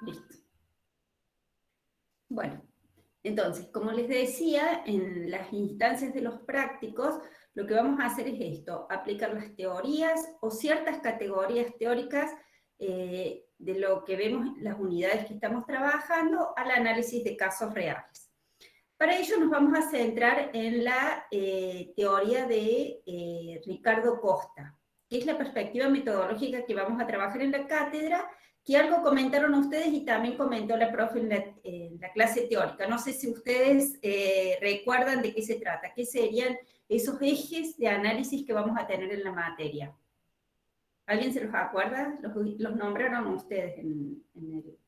Listo. Bueno, entonces, como les decía, en las instancias de los prácticos, lo que vamos a hacer es esto, aplicar las teorías o ciertas categorías teóricas de lo que vemos en las unidades que estamos trabajando al análisis de casos reales. Para ello nos vamos a centrar en la teoría de Ricardo Costa, que es la perspectiva metodológica que vamos a trabajar en la cátedra, que algo comentaron ustedes y también comentó la profe en la clase teórica. No sé si ustedes recuerdan de qué se trata, qué serían esos ejes de análisis que vamos a tener en la materia. ¿Alguien se los acuerda? Los nombraron ustedes en el...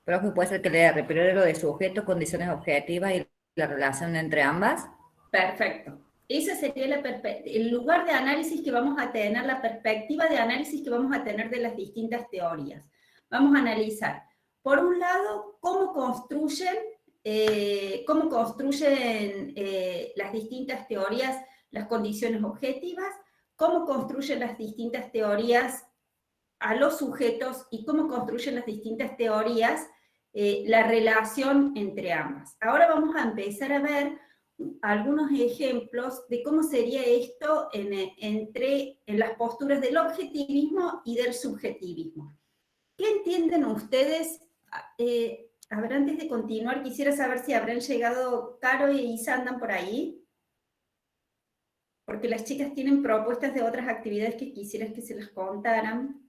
Profe, puede ser que lea primero lo de sujetos, condiciones objetivas y la relación entre ambas. Perfecto. Ese sería el lugar de análisis que vamos a tener, la perspectiva de análisis que vamos a tener de las distintas teorías. Vamos a analizar, por un lado, cómo construyen las distintas teorías las condiciones objetivas, cómo construyen las distintas teorías a los sujetos y cómo construyen las distintas teorías la relación entre ambas. Ahora vamos a empezar a ver algunos ejemplos de cómo sería esto en las posturas del objetivismo y del subjetivismo. ¿Qué entienden ustedes? A ver, antes de continuar, quisiera saber si habrán llegado Caro y Isa, ¿andan por ahí? Porque las chicas tienen propuestas de otras actividades que quisieras que se las contaran.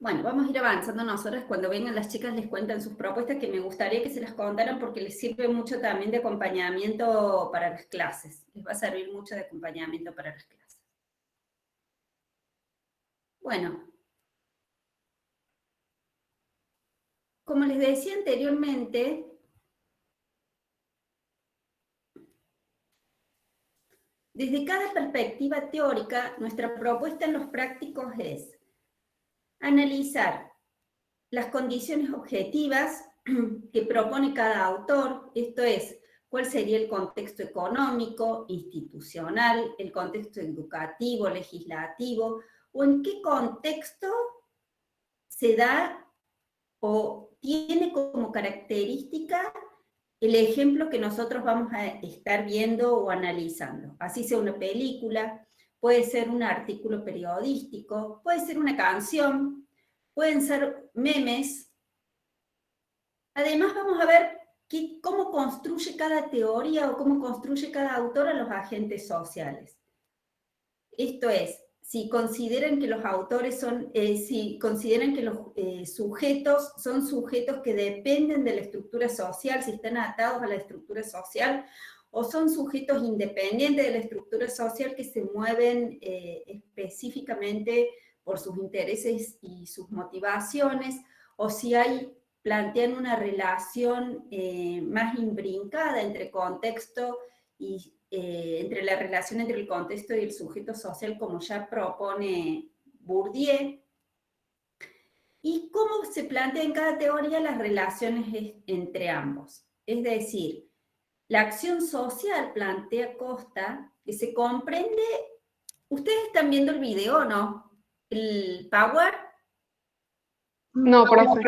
Bueno, vamos a ir avanzando nosotras. Cuando vengan las chicas les cuentan sus propuestas, que me gustaría que se las contaran porque les sirve mucho también de acompañamiento para las clases. Les va a servir mucho de acompañamiento para las clases. Bueno, como les decía anteriormente, desde cada perspectiva teórica, nuestra propuesta en los prácticos es analizar las condiciones objetivas que propone cada autor, esto es, cuál sería el contexto económico, institucional, el contexto educativo, legislativo, o en qué contexto se da o tiene como característica el ejemplo que nosotros vamos a estar viendo o analizando. Así sea una película, puede ser un artículo periodístico, puede ser una canción, pueden ser memes. Además vamos a ver cómo construye cada teoría o cómo construye cada autor a los agentes sociales. Esto es, si consideran que los autores son, si consideran que los sujetos son sujetos que dependen de la estructura social, si están atados a la estructura social, o son sujetos independientes de la estructura social que se mueven específicamente por sus intereses y sus motivaciones, o si plantean una relación más imbrincada entre contexto y entre la relación entre el contexto y el sujeto social, como ya propone Bourdieu, y cómo se plantea en cada teoría las relaciones entre ambos. Es decir, la acción social, plantea Costa, que se comprende... ¿Ustedes están viendo el video o no? ¿El Power? No, profe.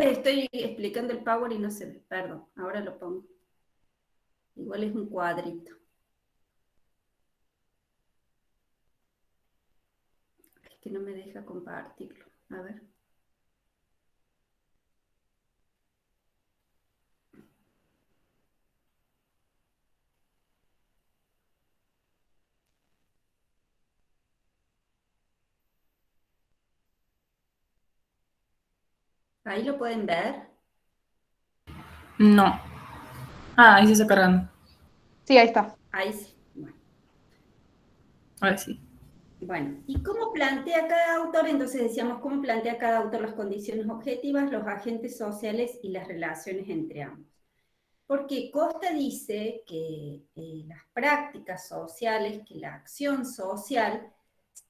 Estoy explicando el Power y no sé, perdón, ahora lo pongo. Igual es un cuadrito. Es que no me deja compartirlo. A ver. ¿Ahí lo pueden ver? No. Ah, ahí se está cargando. Sí, ahí está. Ahí sí. Bueno. Ahora sí. Bueno, ¿y cómo plantea cada autor? Entonces decíamos, ¿cómo plantea cada autor las condiciones objetivas, los agentes sociales y las relaciones entre ambos? Porque Costa dice que las prácticas sociales, que la acción social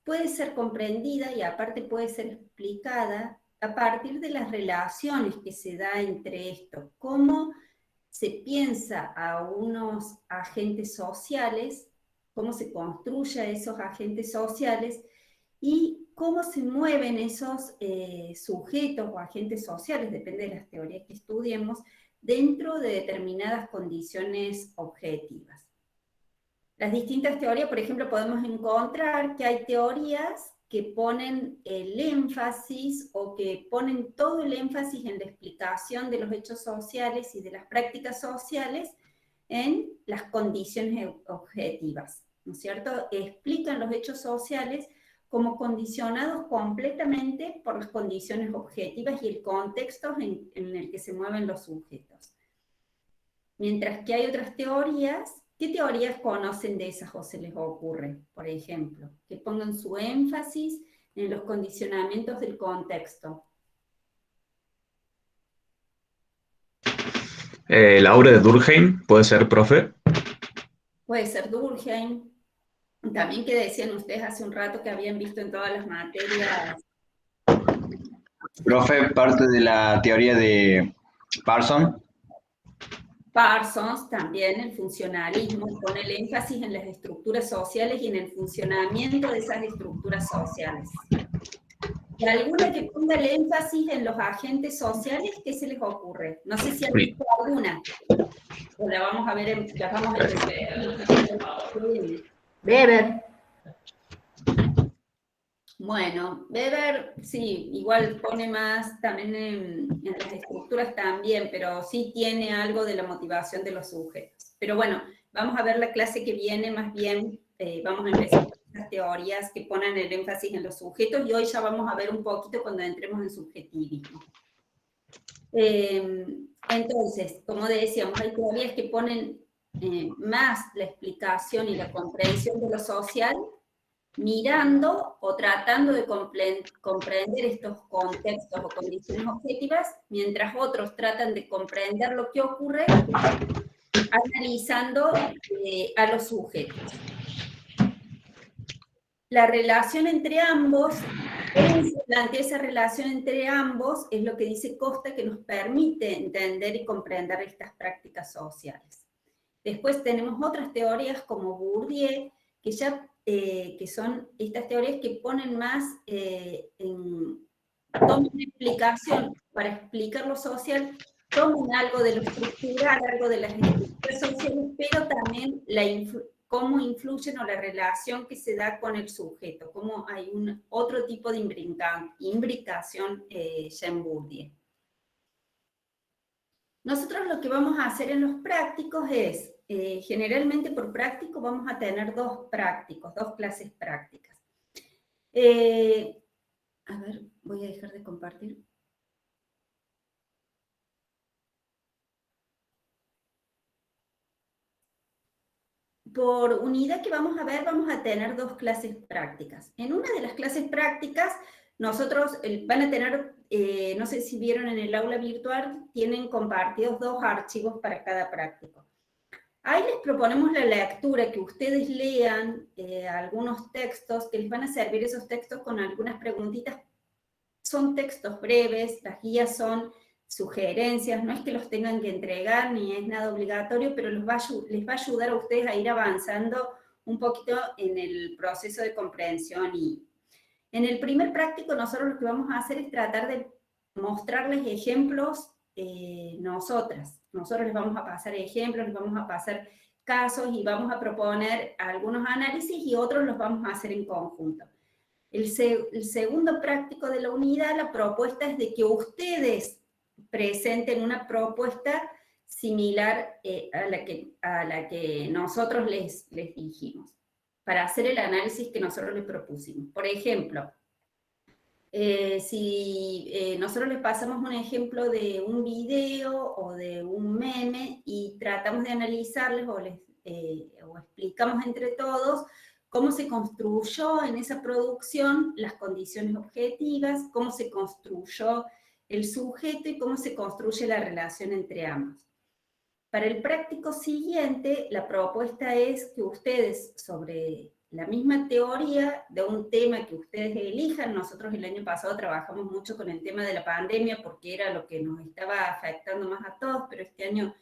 puede ser comprendida y aparte puede ser explicada a partir de las relaciones que se da entre esto, cómo se piensa a unos agentes sociales, cómo se construye a esos agentes sociales y cómo se mueven esos sujetos o agentes sociales, depende de las teorías que estudiemos, dentro de determinadas condiciones objetivas. Las distintas teorías, por ejemplo, podemos encontrar que hay teorías que ponen el énfasis o que ponen todo el énfasis en la explicación de los hechos sociales y de las prácticas sociales en las condiciones objetivas, ¿no es cierto? Explican los hechos sociales como condicionados completamente por las condiciones objetivas y el contexto en el que se mueven los sujetos. Mientras que hay otras teorías, ¿qué teorías conocen de esas o se les ocurre, por ejemplo? Que pongan su énfasis en los condicionamientos del contexto. La obra de Durkheim, ¿puede ser, profe? Puede ser Durkheim. También que decían ustedes hace un rato que habían visto en todas las materias. Profe, parte de la teoría de Parsons. Parsons también, el funcionalismo, pone el énfasis en las estructuras sociales y en el funcionamiento de esas estructuras sociales. ¿Y alguna que ponga el énfasis en los agentes sociales? ¿Qué se les ocurre? No sé si han visto alguna. O la vamos a ver en... Weber. Bueno, Weber, sí, igual pone más también en las estructuras también, pero sí tiene algo de la motivación de los sujetos. Pero bueno, vamos a ver la clase que viene, más bien vamos a empezar con las teorías que ponen el énfasis en los sujetos, y hoy ya vamos a ver un poquito cuando entremos en subjetivismo. Entonces, como decíamos, hay teorías que ponen más la explicación y la comprensión de lo social, mirando o tratando de comprender estos contextos o condiciones objetivas, mientras otros tratan de comprender lo que ocurre analizando a los sujetos. La relación entre ambos, plantea esa relación entre ambos, es lo que dice Costa, que nos permite entender y comprender estas prácticas sociales. Después tenemos otras teorías como Bourdieu, que ya que son estas teorías que ponen más toman una explicación para explicar lo social, toman algo de lo estructural, algo de las estructuras sociales, pero también cómo influyen o la relación que se da con el sujeto, cómo hay otro tipo de imbricación ya en Bourdieu. Nosotros lo que vamos a hacer en los prácticos es, generalmente por práctico vamos a tener dos clases prácticas. A ver, voy a dejar de compartir. Por unidad que vamos a ver, vamos a tener dos clases prácticas. En una de las clases prácticas, nosotros van a tener, no sé si vieron en el aula virtual, tienen compartidos dos archivos para cada práctico. Ahí les proponemos la lectura, que ustedes lean algunos textos, que les van a servir esos textos con algunas preguntitas. Son textos breves, las guías son sugerencias, no es que los tengan que entregar, ni es nada obligatorio, pero les va a ayudar a ustedes a ir avanzando un poquito en el proceso de comprensión. Y en el primer práctico nosotros lo que vamos a hacer es tratar de mostrarles ejemplos nosotros les vamos a pasar ejemplos, les vamos a pasar casos y vamos a proponer algunos análisis y otros los vamos a hacer en conjunto. El segundo práctico de la unidad, la propuesta es de que ustedes presenten una propuesta similar a la que nosotros les dijimos, para hacer el análisis que nosotros les propusimos. Por ejemplo, si nosotros les pasamos un ejemplo de un video o de un meme y tratamos de analizarles o explicamos entre todos cómo se construyó en esa producción las condiciones objetivas, cómo se construyó el sujeto y cómo se construye la relación entre ambos. Para el práctico siguiente, la propuesta es que ustedes, sobre la misma teoría de un tema que ustedes elijan, nosotros el año pasado trabajamos mucho con el tema de la pandemia porque era lo que nos estaba afectando más a todos, pero este año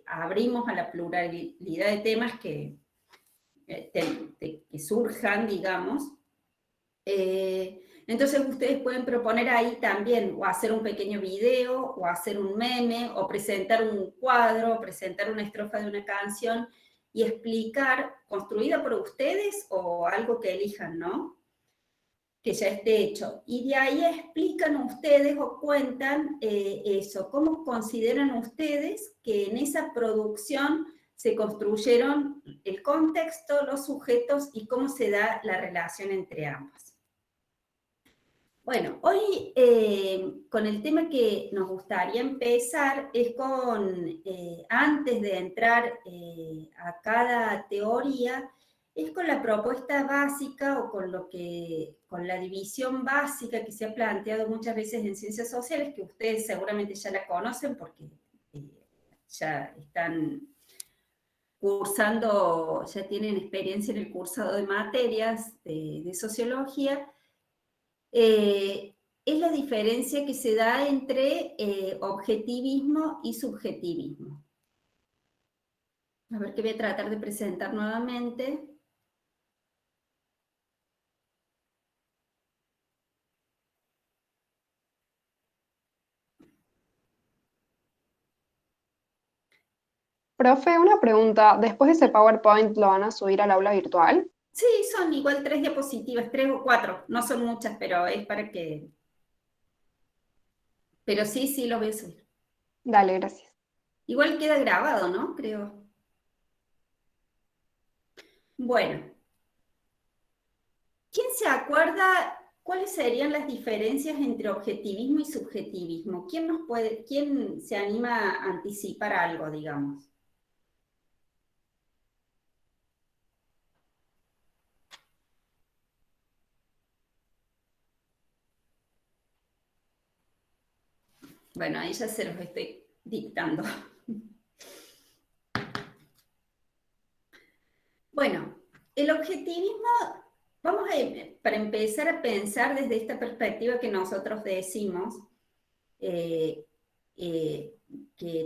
abrimos a la pluralidad de temas que surjan, digamos. Entonces ustedes pueden proponer ahí también, o hacer un pequeño video, o hacer un meme, o presentar un cuadro, o presentar una estrofa de una canción, y explicar, construida por ustedes, o algo que elijan, ¿no? Que ya esté hecho. Y de ahí explican ustedes o cuentan eso, cómo consideran ustedes que en esa producción se construyeron el contexto, los sujetos, y cómo se da la relación entre ambos. Bueno, hoy con el tema que nos gustaría empezar es con, antes de entrar a cada teoría, es con la propuesta básica o con la división básica que se ha planteado muchas veces en ciencias sociales, que ustedes seguramente ya la conocen porque ya están cursando, ya tienen experiencia en el cursado de materias de sociología. Es la diferencia que se da entre objetivismo y subjetivismo. A ver, que voy a tratar de presentar nuevamente. Profe, una pregunta. ¿Después de ese PowerPoint lo van a subir al aula virtual? Sí, son igual 3 diapositivas, 3 o 4, no son muchas, pero es para que... Pero sí, lo voy a subir. Dale, gracias. Igual queda grabado, ¿no? Creo. Bueno. ¿Quién se acuerda cuáles serían las diferencias entre objetivismo y subjetivismo? ¿Quién se anima a anticipar algo, digamos? Bueno, ahí ya se los estoy dictando. Bueno, el objetivismo, para empezar a pensar desde esta perspectiva que nosotros decimos, que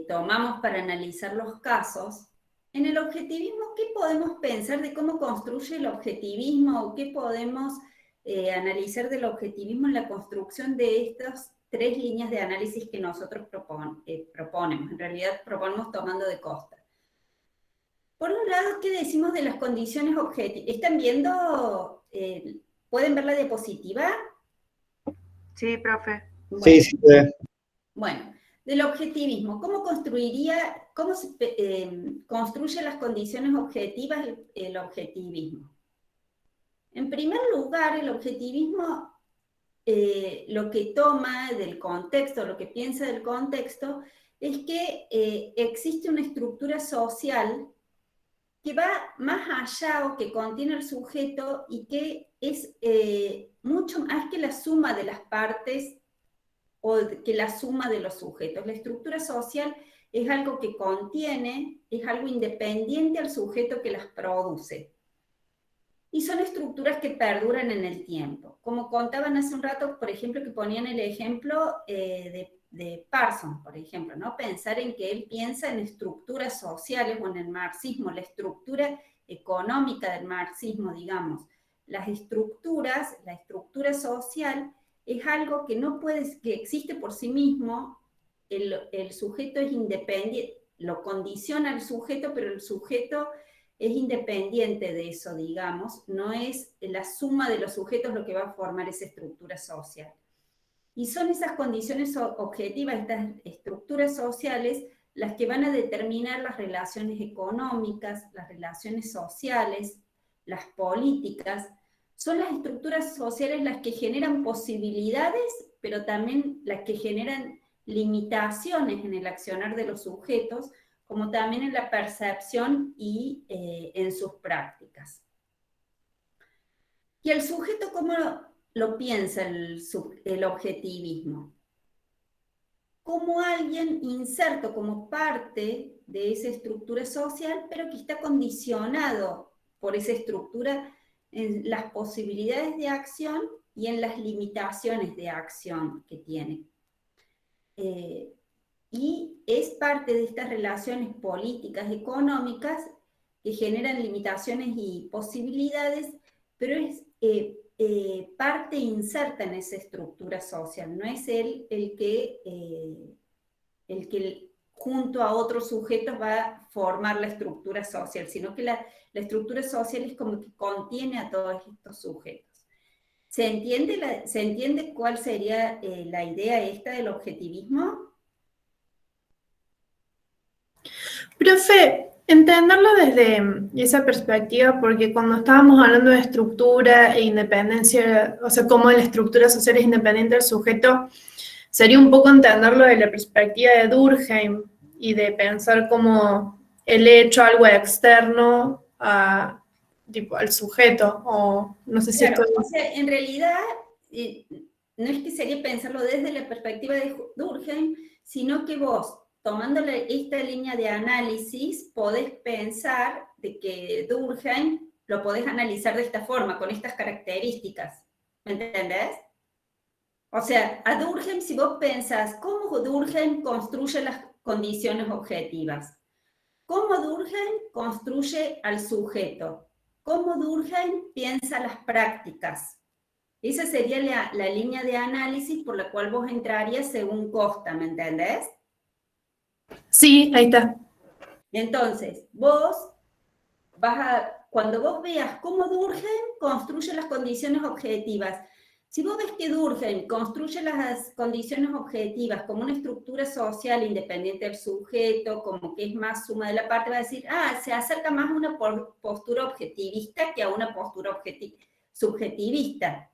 tomamos para analizar los casos, en el objetivismo, ¿qué podemos pensar de cómo construye el objetivismo o qué podemos analizar del objetivismo en la construcción de estas 3 líneas de análisis que nosotros proponemos? En realidad proponemos tomando de Costa. Por un lado, ¿qué decimos de las condiciones objetivas? ¿Están viendo? ¿Pueden ver la diapositiva? Sí, profe. Bueno, Sí, sí, puede. Bueno, del objetivismo, ¿cómo se construye las condiciones objetivas el objetivismo? En primer lugar, el objetivismo lo que toma del contexto, lo que piensa del contexto, es que existe una estructura social que va más allá o que contiene el sujeto y que es mucho más que la suma de las partes o que la suma de los sujetos. La estructura social es algo que contiene, es algo independiente al sujeto que las produce. Y son estructuras que perduran en el tiempo. Como contaban hace un rato, por ejemplo, que ponían el ejemplo de Parsons, por ejemplo, ¿no? Pensar en que él piensa en estructuras sociales o en el marxismo, la estructura económica del marxismo, digamos. La estructura social es algo que no puede, que existe por sí mismo, el sujeto es independiente, lo condiciona el sujeto, pero el sujeto es independiente de eso, digamos, no es la suma de los sujetos lo que va a formar esa estructura social. Y son esas condiciones objetivas, estas estructuras sociales, las que van a determinar las relaciones económicas, las relaciones sociales, las políticas. Son las estructuras sociales las que generan posibilidades, pero también las que generan limitaciones en el accionar de los sujetos, como también en la percepción y en sus prácticas. ¿Y el sujeto cómo lo piensa el objetivismo? como alguien inserto como parte de esa estructura social, pero que está condicionado por esa estructura en las posibilidades de acción y en las limitaciones de acción que tiene. Y es parte de estas relaciones políticas, económicas, que generan limitaciones y posibilidades, pero es parte inserta en esa estructura social, no es él el que junto a otros sujetos va a formar la estructura social, sino que la estructura social es como que contiene a todos estos sujetos. ¿Se entiende cuál sería la idea esta del objetivismo? Profe, entenderlo desde esa perspectiva, porque cuando estábamos hablando de estructura e independencia, o sea, cómo la estructura social es independiente del sujeto, sería un poco entenderlo desde la perspectiva de Durkheim y de pensar como el hecho algo externo tipo, al sujeto, o no sé si Claro, esto... o sea, en realidad no es que sería pensarlo desde la perspectiva de Durkheim, sino que vos, tomando esta línea de análisis, podés pensar de que Durkheim lo podés analizar de esta forma, con estas características. ¿Me entendés? O sea, a Durkheim, si vos pensás cómo Durkheim construye las condiciones objetivas, cómo Durkheim construye al sujeto, cómo Durkheim piensa las prácticas. Esa sería la línea de análisis por la cual vos entrarías según Costa, ¿me entendés? Sí, ahí está. Entonces, cuando vos veas cómo Durkheim construye las condiciones objetivas, si vos ves que Durkheim construye las condiciones objetivas como una estructura social independiente del sujeto, como que es más suma de la parte, va a decir, se acerca más a una postura objetivista que a una postura subjetivista.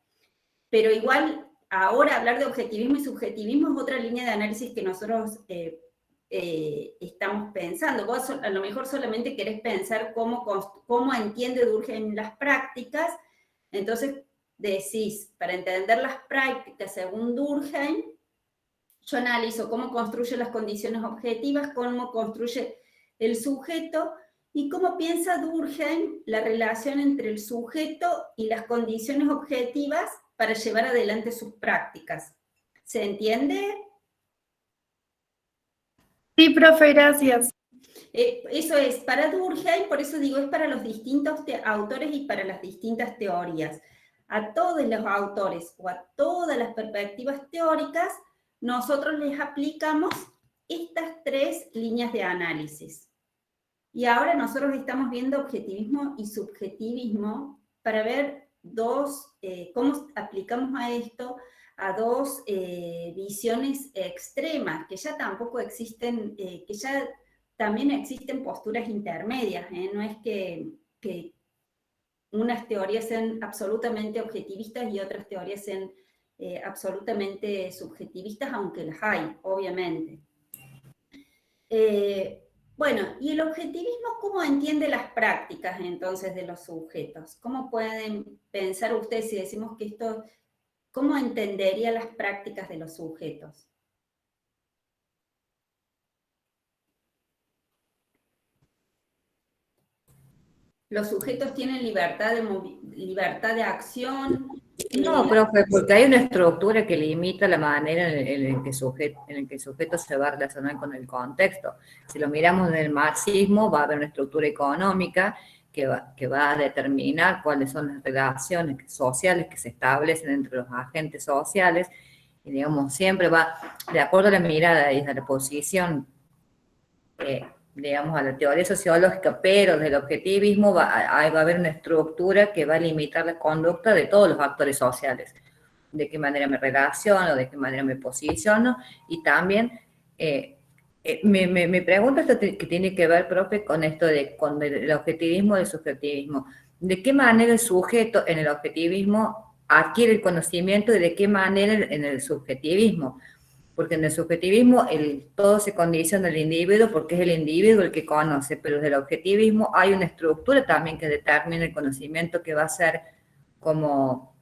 Pero igual, ahora hablar de objetivismo y subjetivismo es otra línea de análisis que nosotros estamos pensando. Vos a lo mejor solamente querés pensar cómo entiende Durkheim las prácticas, entonces decís, para entender las prácticas según Durkheim, yo analizo cómo construye las condiciones objetivas, cómo construye el sujeto, y cómo piensa Durkheim la relación entre el sujeto y las condiciones objetivas para llevar adelante sus prácticas. ¿Se entiende? Sí, profe, gracias. Eso es para Durkheim, por eso digo, es para los distintos autores y para las distintas teorías. A todos los autores o a todas las perspectivas teóricas, nosotros les aplicamos estas tres líneas de análisis. Y ahora nosotros estamos viendo objetivismo y subjetivismo para ver cómo aplicamos a esto a dos visiones extremas, que ya tampoco existen, que ya también existen posturas intermedias, no es que unas teorías sean absolutamente objetivistas y otras teorías sean absolutamente subjetivistas, aunque las hay, obviamente. Bueno, ¿y el objetivismo cómo entiende las prácticas entonces de los sujetos? ¿Cómo pueden pensar ustedes si decimos que esto, cómo entendería las prácticas de los sujetos? Los sujetos tienen libertad de acción. No, profe, porque hay una estructura que limita la manera en el que el sujeto se va a relacionar con el contexto. Si lo miramos en el marxismo, va a haber una estructura económica que va a determinar cuáles son las relaciones sociales que se establecen entre los agentes sociales, y digamos, siempre va de acuerdo a la mirada y a la posición, digamos, a la teoría sociológica, pero del objetivismo va a haber una estructura que va a limitar la conducta de todos los actores sociales, de qué manera me relaciono, de qué manera me posiciono, y también me pregunto esto que tiene que ver, profe, con esto con el objetivismo y el subjetivismo. ¿De qué manera el sujeto en el objetivismo adquiere el conocimiento y de qué manera en el subjetivismo? Porque en el subjetivismo todo se condiciona al individuo porque es el individuo el que conoce, pero desde el objetivismo hay una estructura también que determina el conocimiento que va a ser como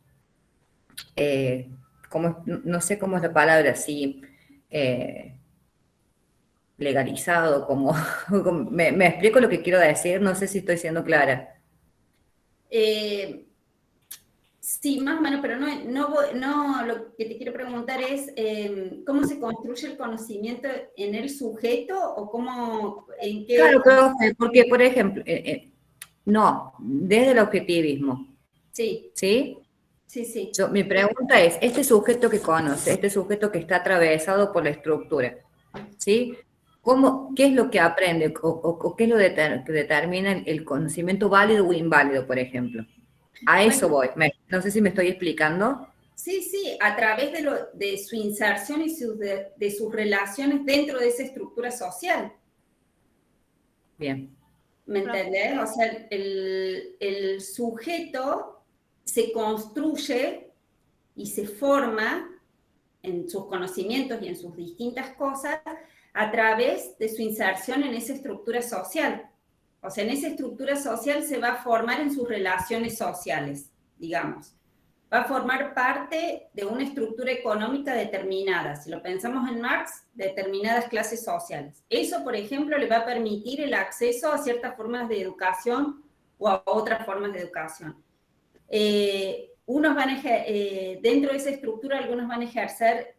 no sé cómo es la palabra, si legalizado, como, me explico lo que quiero decir, no sé si estoy siendo clara. Sí, más o menos, pero no, lo que te quiero preguntar es ¿cómo se construye el conocimiento en el sujeto o cómo, en qué? Claro, profe, porque, por ejemplo, no, desde el objetivismo, Sí, ¿sí? sí. Mi pregunta es, este sujeto que conoce, este sujeto que está atravesado por la estructura, ¿sí? ¿Qué es lo que aprende o qué es lo que determina el conocimiento válido o inválido, por ejemplo? A eso voy. No sé si me estoy explicando. Sí, a través de su inserción y de sus relaciones dentro de esa estructura social. Bien. ¿Me entendés? O sea, el sujeto se construye y se forma en sus conocimientos y en sus distintas cosas a través de su inserción en esa estructura social. O sea, en esa estructura social se va a formar en sus relaciones sociales, digamos. Va a formar parte de una estructura económica determinada. Si lo pensamos en Marx, determinadas clases sociales. Eso, por ejemplo, le va a permitir el acceso a ciertas formas de educación o a otras formas de educación. Dentro de esa estructura, algunos van a ejercer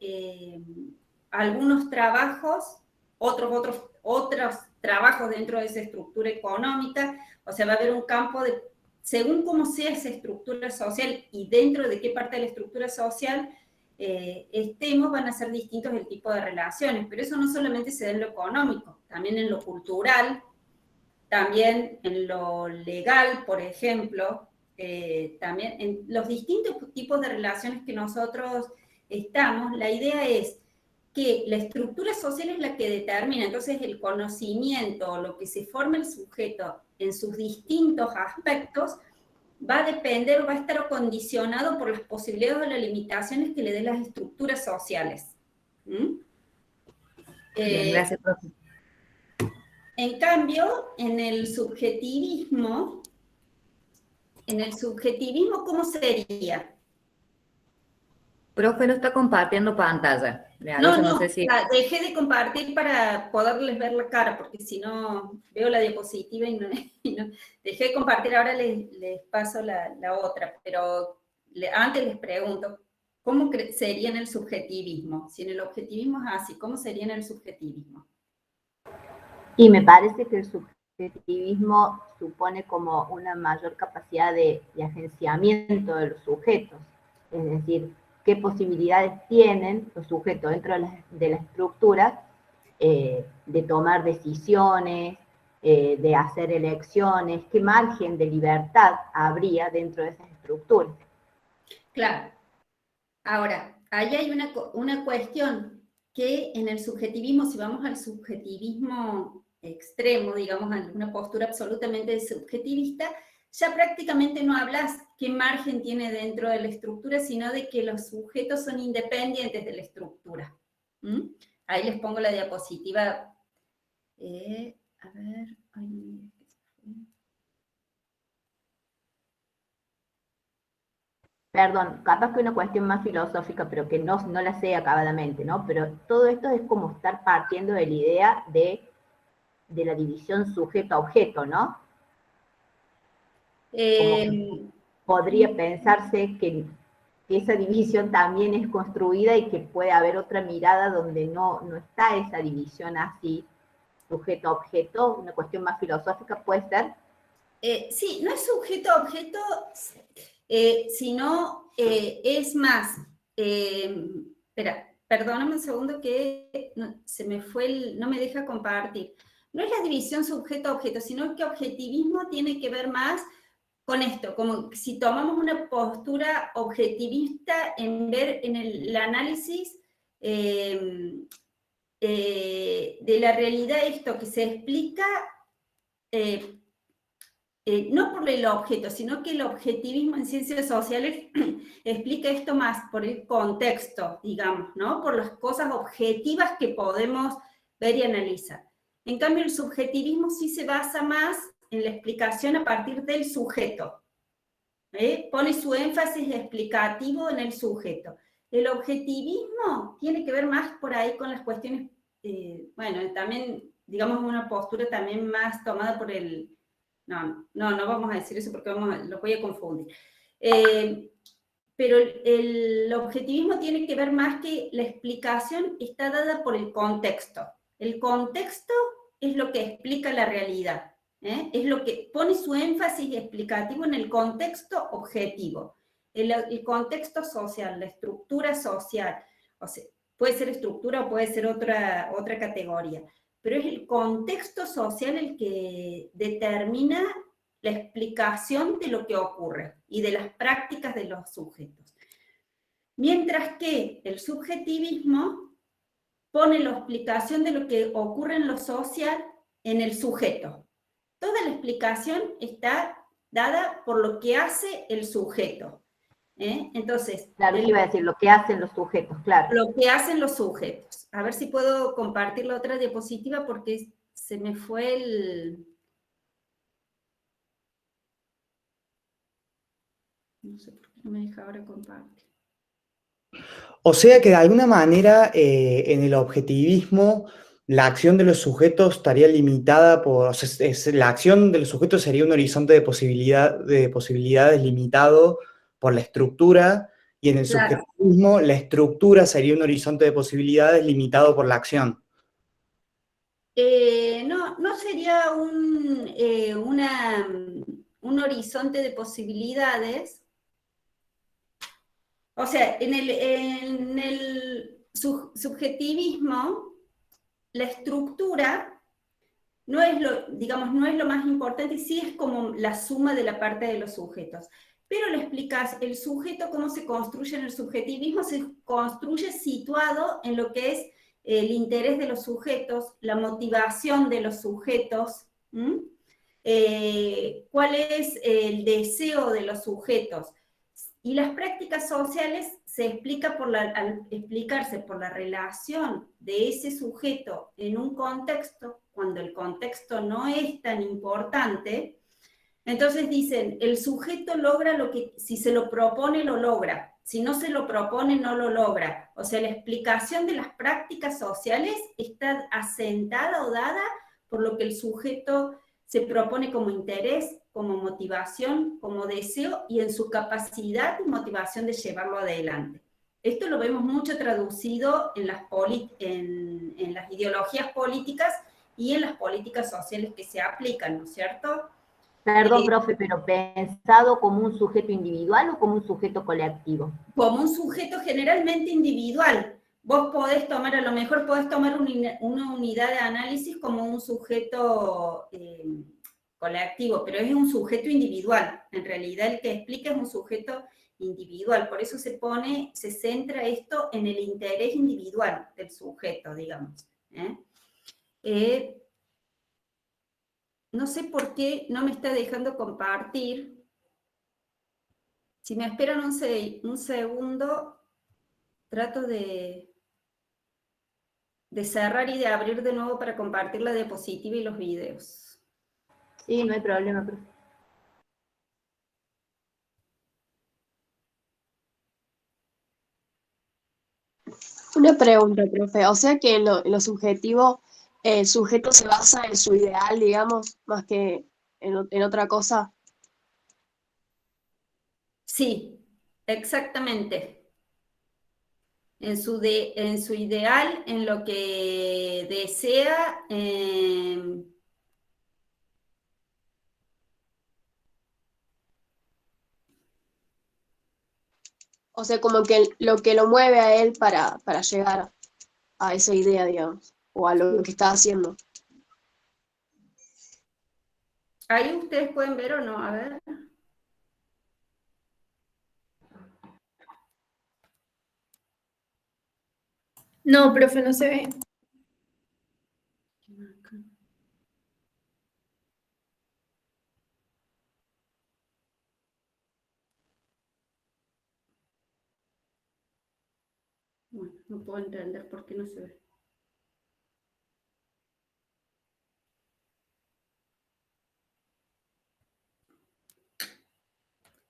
algunos trabajos, otros trabajos dentro de esa estructura económica, o sea, va a haber un campo de, según cómo sea esa estructura social y dentro de qué parte de la estructura social estemos, van a ser distintos el tipo de relaciones, pero eso no solamente se da en lo económico, también en lo cultural, también en lo legal, por ejemplo, también en los distintos tipos de relaciones que nosotros estamos, la idea es que la estructura social es la que determina, entonces el conocimiento, lo que se forma el sujeto en sus distintos aspectos, va a depender o va a estar condicionado por las posibilidades o las limitaciones que le den las estructuras sociales. Bien, gracias, profe. En cambio, en el subjetivismo, ¿cómo sería? Profe, no está compartiendo pantalla. No, sé si... dejé de compartir para poderles ver la cara, porque si no veo la diapositiva y no. Dejé de compartir, ahora les paso la otra, pero antes les pregunto, ¿cómo sería en el subjetivismo? Si en el objetivismo es así, ¿cómo sería en el subjetivismo? Y me parece que el subjetivismo supone como una mayor capacidad de agenciamiento de los sujetos, es decir, qué posibilidades tienen los sujetos dentro de la estructura de tomar decisiones, de hacer elecciones, qué margen de libertad habría dentro de esas estructuras. Claro. Ahora, ahí hay una cuestión que en el subjetivismo, si vamos al subjetivismo extremo, digamos, a una postura absolutamente subjetivista, ya prácticamente no hablas qué margen tiene dentro de la estructura, sino de que los sujetos son independientes de la estructura. Ahí les pongo la diapositiva. A ver. Perdón, capaz que una cuestión más filosófica, pero que no la sé acabadamente, ¿no? Pero todo esto es como estar partiendo de la idea de la división sujeto-objeto, ¿no? Podría pensarse que esa división también es construida y que puede haber otra mirada donde no está esa división así, sujeto-objeto, una cuestión más filosófica, ¿puede ser? Sí, no es sujeto-objeto, sino es más, espera, perdóname un segundo que se me fue no me deja compartir. No es la división sujeto-objeto, sino que objetivismo tiene que ver más con esto, como si tomamos una postura objetivista en ver en el análisis de la realidad, esto que se explica no por el objeto, sino que el objetivismo en ciencias sociales explica esto más por el contexto, digamos, ¿no? Por las cosas objetivas que podemos ver y analizar. En cambio, el subjetivismo sí se basa más en la explicación a partir del sujeto. Pone su énfasis explicativo en el sujeto. El objetivismo tiene que ver más por ahí con las cuestiones bueno, también, digamos, una postura también más tomada por el... No vamos a decir eso porque lo voy a confundir. Pero el objetivismo tiene que ver más que la explicación está dada por el contexto. El contexto es lo que explica la realidad, ¿eh? Es lo que pone su énfasis explicativo en el contexto objetivo. El contexto social, la estructura social, o sea, puede ser estructura o puede ser otra categoría, pero es el contexto social el que determina la explicación de lo que ocurre y de las prácticas de los sujetos. Mientras que el subjetivismo pone la explicación de lo que ocurre en lo social en el sujeto. Toda la explicación está dada por lo que hace el sujeto. Entonces, Claro, iba a decir lo que hacen los sujetos, claro. lo que hacen los sujetos. A ver si puedo compartir la otra diapositiva porque se me fue el... No sé por qué no me deja ahora compartir. O sea que de alguna manera en el objetivismo la acción de los sujetos estaría limitada por... O sea, la acción de los sujetos sería un horizonte de posibilidades limitado por la estructura, y en el Claro. subjetivismo la estructura sería un horizonte de posibilidades limitado por la acción. No sería un horizonte de posibilidades. O sea, en el subjetivismo, la estructura no es no es lo más importante, sí es como la suma de la parte de los sujetos. Pero le explicas el sujeto, cómo se construye en el subjetivismo, se construye situado en lo que es el interés de los sujetos, la motivación de los sujetos, cuál es el deseo de los sujetos. Y las prácticas sociales se explica al explicarse por la relación de ese sujeto en un contexto, cuando el contexto no es tan importante. Entonces dicen, el sujeto logra lo que, si se lo propone, lo logra. Si no se lo propone, no lo logra. O sea, la explicación de las prácticas sociales está asentada o dada por lo que el sujeto se propone como interés, como motivación, como deseo y en su capacidad y motivación de llevarlo adelante. Esto lo vemos mucho traducido en las ideologías políticas y en las políticas sociales que se aplican, ¿no es cierto? Perdón, profe, pero ¿pensado como un sujeto individual o como un sujeto colectivo? Como un sujeto generalmente individual. Vos podés tomar, a lo mejor podés tomar una unidad de análisis como un sujeto colectivo, pero es un sujeto individual. En realidad el que explica es un sujeto individual. Por eso se centra esto en el interés individual del sujeto, digamos. No sé por qué no me está dejando compartir. Si me esperan un segundo, trato de cerrar y de abrir de nuevo para compartir la diapositiva y los videos. Sí, no hay problema, profe. Una pregunta, profe. O sea que en lo subjetivo, el sujeto se basa en su ideal, digamos, más que en otra cosa. Sí, exactamente. En su ideal, en lo que desea. O sea, como que lo que lo mueve a él para llegar a esa idea, digamos, o a lo que está haciendo. Ahí ustedes pueden ver o no, a ver. No, profe, no se ve. Bueno, no puedo entender por qué no se ve.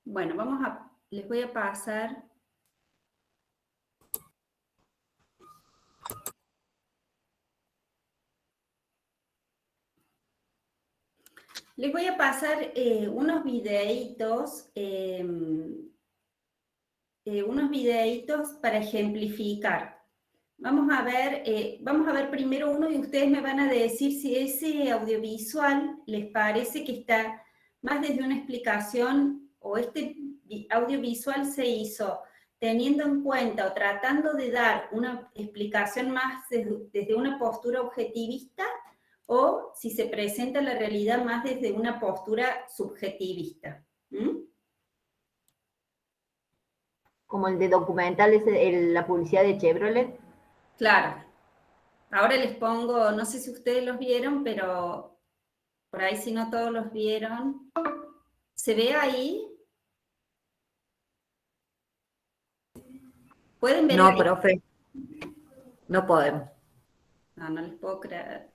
Bueno, les voy a pasar. Les voy a pasar unos videitos para ejemplificar. Vamos a ver primero uno y ustedes me van a decir si ese audiovisual les parece que está más desde una explicación o este audiovisual se hizo teniendo en cuenta o tratando de dar una explicación más desde una postura objetivista o si se presenta la realidad más desde una postura subjetivista. Como el de documental, la publicidad de Chevrolet. Claro. Ahora les pongo, no sé si ustedes los vieron, pero por ahí si no todos los vieron. ¿Se ve ahí? ¿Pueden ver? No, profe, no podemos. No les puedo creer.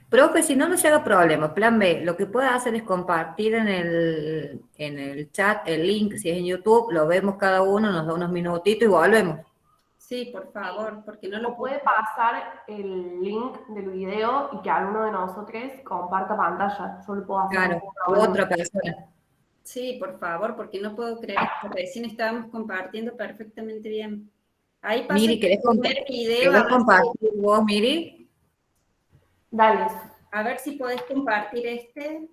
Profe, si no, no se haga problema. Plan B, lo que puede hacer es compartir en el chat el link, si es en YouTube, lo vemos cada uno, nos da unos minutitos y volvemos. Sí, por favor, porque no lo O puede pasar el link del video y que alguno de nosotros comparta pantalla. Yo lo puedo hacer. Claro, otra persona. Sí, por favor, porque no puedo creer que recién estábamos compartiendo perfectamente bien. Ahí pasa Miri, el ¿querés primer video. compartir vos, Miri? Dale. A ver si podés compartir este.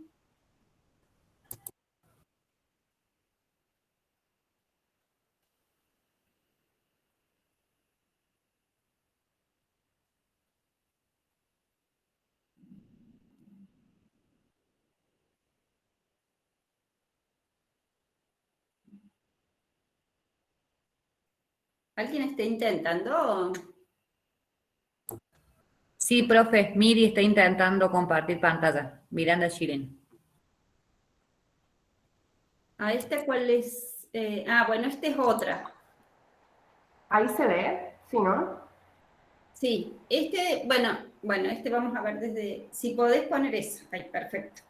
¿Alguien está intentando? Sí, profe, Miri está intentando compartir pantalla. Miranda Shirin. ¿Esta cuál es? Bueno, esta es otra. Ahí se ve, ¿sí, no? Sí, bueno, este vamos a ver desde... Si podés poner eso. Ahí, perfecto.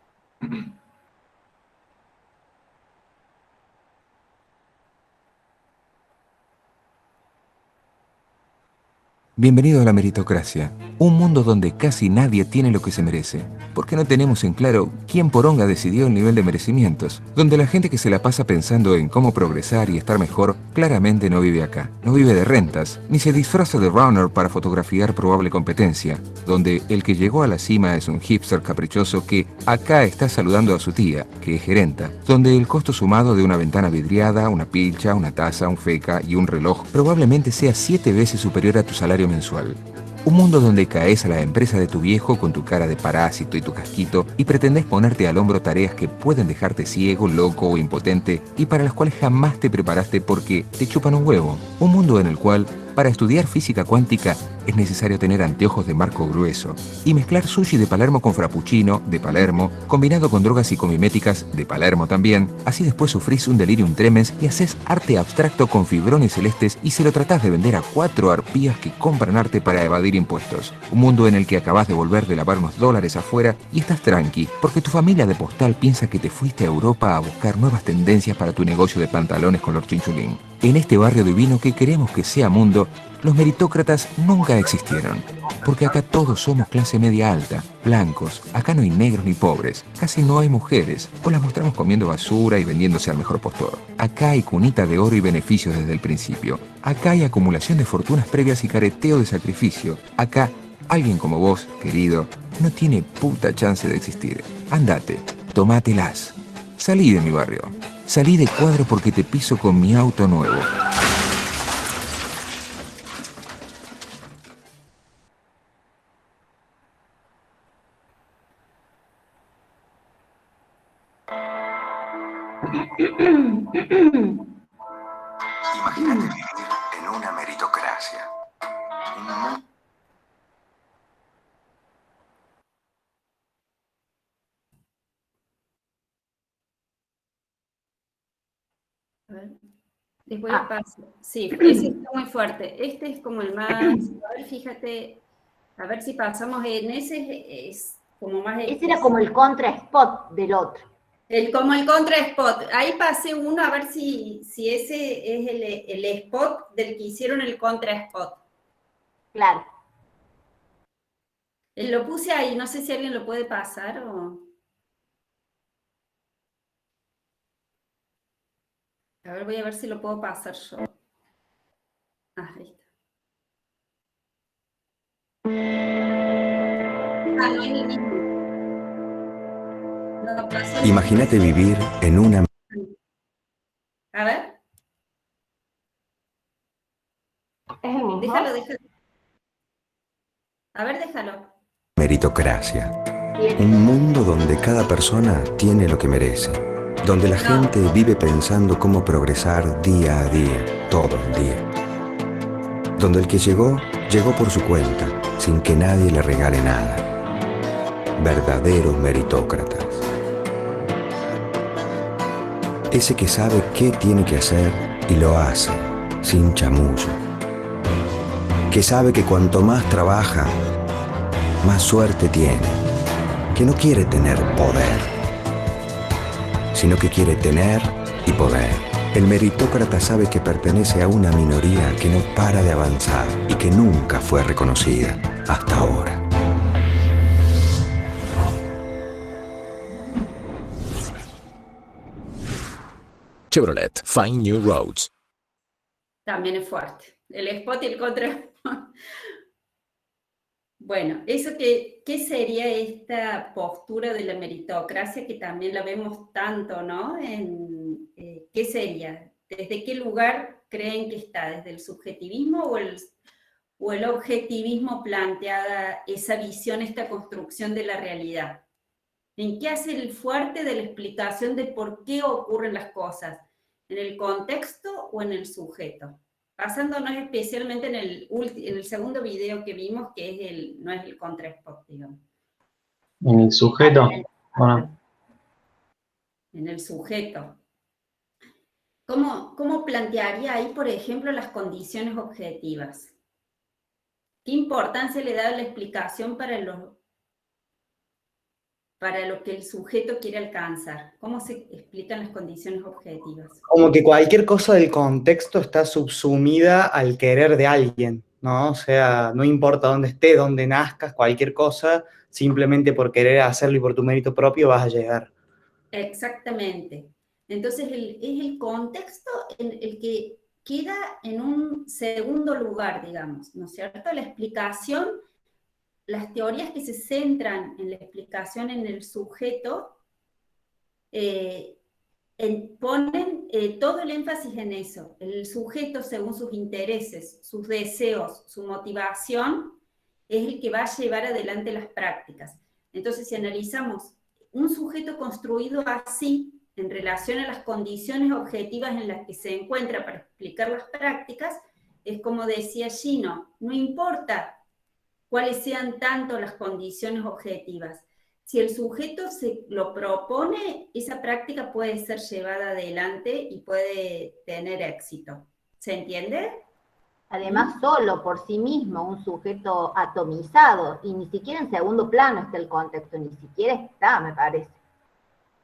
Bienvenido a la meritocracia, un mundo donde casi nadie tiene lo que se merece, porque no tenemos en claro quién poronga decidió el nivel de merecimientos, donde la gente que se la pasa pensando en cómo progresar y estar mejor, claramente no vive acá, no vive de rentas, ni se disfraza de runner para fotografiar probable competencia, donde el que llegó a la cima es un hipster caprichoso que acá está saludando a su tía, que es gerenta, donde el costo sumado de una ventana vidriada, una pilcha, una taza, un feca y un reloj probablemente sea 7 veces superior a tu salario mensual. Un mundo donde caes a la empresa de tu viejo con tu cara de parásito y tu casquito y pretendes ponerte al hombro tareas que pueden dejarte ciego, loco o impotente y para las cuales jamás te preparaste porque te chupan un huevo. Un mundo en el cual, para estudiar física cuántica, es necesario tener anteojos de marco grueso y mezclar sushi de Palermo con frappuccino de Palermo, combinado con drogas psicomiméticas de Palermo también. Así después sufrís un delirium tremens y haces arte abstracto con fibrones celestes y se lo tratás de vender a 4 arpías que compran arte para evadir impuestos. Un mundo en el que acabás de volver de lavar unos dólares afuera y estás tranqui, porque tu familia de postal piensa que te fuiste a Europa a buscar nuevas tendencias para tu negocio de pantalones color chinchulín. En este barrio divino que queremos que sea mundo, los meritócratas nunca existieron, porque acá todos somos clase media alta, blancos, acá no hay negros ni pobres, casi no hay mujeres, o las mostramos comiendo basura y vendiéndose al mejor postor. Acá hay cunita de oro y beneficios desde el principio, acá hay acumulación de fortunas previas y careteo de sacrificio, acá alguien como vos, querido, no tiene puta chance de existir. Andate, tomátelas. Salí de mi barrio, salí de cuadro porque te piso con mi auto nuevo. Imagínate vivir en una meritocracia. A ver, les voy a pasar. Sí, ese está muy fuerte. Este es como el más... A ver, fíjate, a ver si pasamos en ese, es como más... Ese era como el contra-spot del otro. Como el contra-spot. Ahí pasé uno a ver si ese es el spot del que hicieron el contra-spot. Claro. Lo puse ahí, no sé si alguien lo puede pasar o... A ver, voy a ver si lo puedo pasar yo. Ah, ahí está. Ah, no es el mismo. No, pasó el- Imagínate vivir en una A ver, ¿Es el mismo? déjalo. A ver, déjalo. meritocracia. Un mundo donde cada persona tiene lo que merece. Donde la gente vive pensando cómo progresar día a día, todo el día. Donde el que llegó, llegó por su cuenta, sin que nadie le regale nada. Verdaderos meritócratas. Ese que sabe qué tiene que hacer y lo hace, sin chamullo. Que sabe que cuanto más trabaja, más suerte tiene. Que no quiere tener poder, sino que quiere tener y poder. El meritócrata sabe que pertenece a una minoría que no para de avanzar y que nunca fue reconocida hasta ahora. Chevrolet, Find New Roads. También es fuerte. El spot y el contra. Bueno, ¿qué sería esta postura de la meritocracia que también la vemos tanto, ¿no? ¿Qué sería? ¿Desde qué lugar creen que está? ¿Desde el subjetivismo o el objetivismo planteada esa visión, esta construcción de la realidad? ¿En qué hace el fuerte de la explicación de por qué ocurren las cosas? ¿En el contexto o en el sujeto? Basándonos especialmente en el segundo video que vimos, que no es el contraspot, digamos. En el sujeto. Bueno, En el sujeto. ¿Cómo plantearía ahí, por ejemplo, las condiciones objetivas? ¿Qué importancia le da la explicación para lo que el sujeto quiere alcanzar? ¿Cómo se explican las condiciones objetivas? Como que cualquier cosa del contexto está subsumida al querer de alguien, ¿no? O sea, no importa dónde estés, dónde nazcas, cualquier cosa, simplemente por querer hacerlo y por tu mérito propio vas a llegar. Exactamente. Entonces, es el contexto en el que queda en un segundo lugar, digamos, ¿no es cierto? La explicación, las teorías que se centran en la explicación en el sujeto, ponen todo el énfasis en eso. El sujeto, según sus intereses, sus deseos, su motivación, es el que va a llevar adelante las prácticas. Entonces, si analizamos un sujeto construido así, en relación a las condiciones objetivas en las que se encuentra para explicar las prácticas, es como decía Gino, no importa cuáles sean tanto las condiciones objetivas. Si el sujeto se lo propone, esa práctica puede ser llevada adelante y puede tener éxito. ¿Se entiende? Además, solo por sí mismo, un sujeto atomizado, y ni siquiera en segundo plano está el contexto, ni siquiera está, me parece.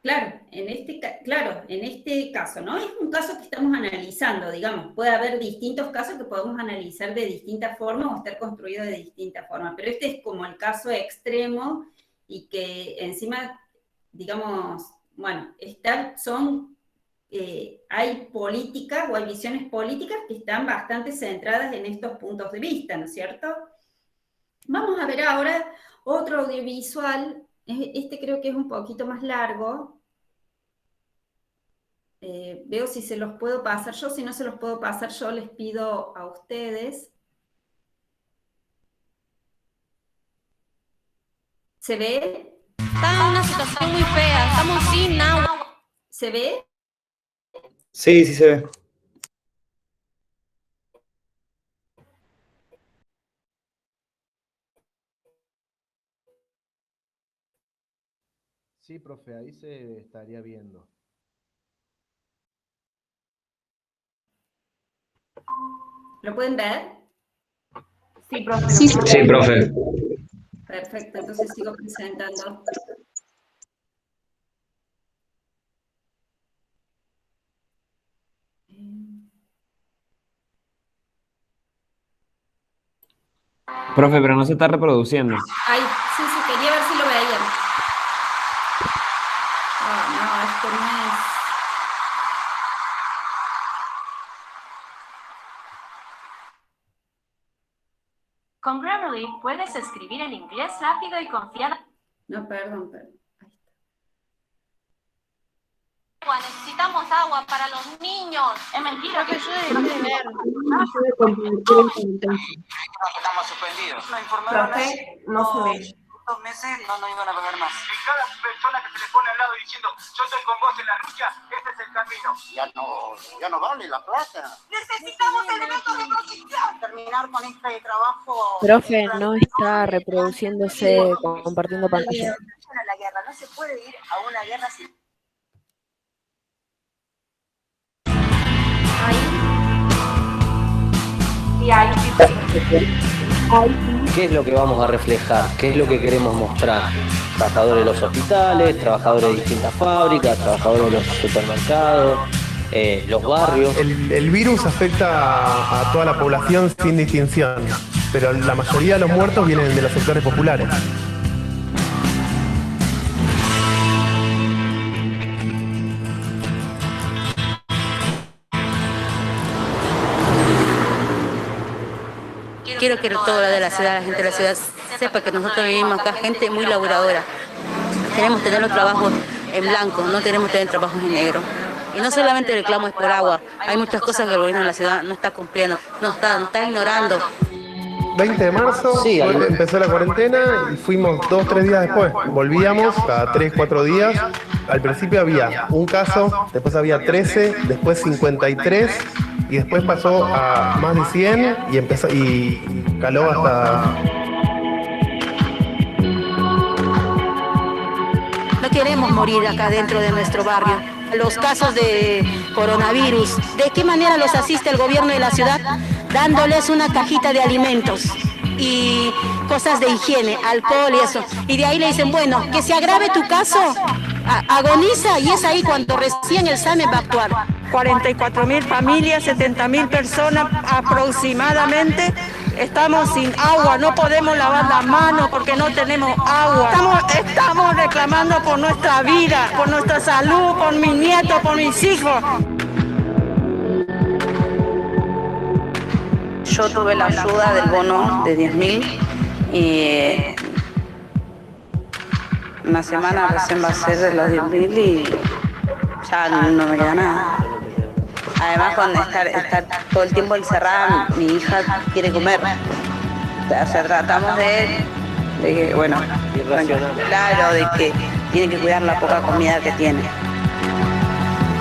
Claro, en este caso, ¿no? Es un caso que estamos analizando, digamos, puede haber distintos casos que podemos analizar de distintas formas o estar construidos de distintas formas, pero este es como el caso extremo y que encima, digamos, bueno, hay políticas o hay visiones políticas que están bastante centradas en estos puntos de vista, ¿no es cierto? Vamos a ver ahora otro audiovisual. Este creo que es un poquito más largo. Veo si se los puedo pasar yo. Si no se los puedo pasar yo, les pido a ustedes. ¿Se ve? Está en una situación muy fea. Estamos sin agua. ¿Se ve? Sí, sí se ve. Sí, profe, ahí se estaría viendo. ¿Lo pueden ver? Sí, profe. Sí, profe. Perfecto, entonces sigo presentando. Profe, pero no se está reproduciendo. Ay, sí, quería ver si lo veían. No, esto no es. Con Grammarly puedes escribir en inglés rápido y confiado. No, perdón. Necesitamos agua para los niños. Es mentira que yo Estamos suspendidos. Profe, no se ve. 2 meses no iban a pagar más. Y cada persona que se le pone al lado diciendo, yo estoy con vos en la lucha, este es el camino. Ya no vale la plata. Necesitamos elementos de protección. Terminar con este trabajo. Profe, no está reproduciéndose compartiendo pantalla. La guerra. No se puede ir a una guerra sin... Y ahí ¿Qué es lo que vamos a reflejar? ¿Qué es lo que queremos mostrar? Trabajadores de los hospitales, trabajadores de distintas fábricas, trabajadores de los supermercados, los barrios. El virus afecta a toda la población sin distinción, pero la mayoría de los muertos vienen de los sectores populares. Quiero que toda la ciudad, la gente de la ciudad sepa que nosotros vivimos acá, gente muy laburadora. Queremos tener los trabajos en blanco, no queremos tener trabajos en negro. Y no solamente el reclamo es por agua, hay muchas cosas que el gobierno de la ciudad no está cumpliendo, nos está ignorando. 20 de marzo empezó la cuarentena y fuimos 2-3 días después. Volvíamos cada 3-4 días. Al principio había un caso, después había 13, después 53 y después pasó a más de 100 y caló hasta... No queremos morir acá dentro de nuestro barrio. Los casos de coronavirus, ¿de qué manera los asiste el gobierno de la ciudad? Dándoles una cajita de alimentos y cosas de higiene, alcohol y eso. Y de ahí le dicen, bueno, que se agrave tu caso, agoniza, y es ahí cuando recién el SAME va a actuar. 44.000 familias, 70.000 personas aproximadamente. Estamos sin agua, no podemos lavar las manos porque no tenemos agua. Estamos reclamando por nuestra vida, por nuestra salud, por mis nietos, por mis hijos. Yo tuve la ayuda del bono de 10.000 y una semana recién va a ser de los 10.000 y ya no me queda nada. Además, con estar todo el tiempo encerrada, mi hija quiere comer. O sea, tratamos de que, bueno, claro, de que tiene que cuidar la poca comida que tiene.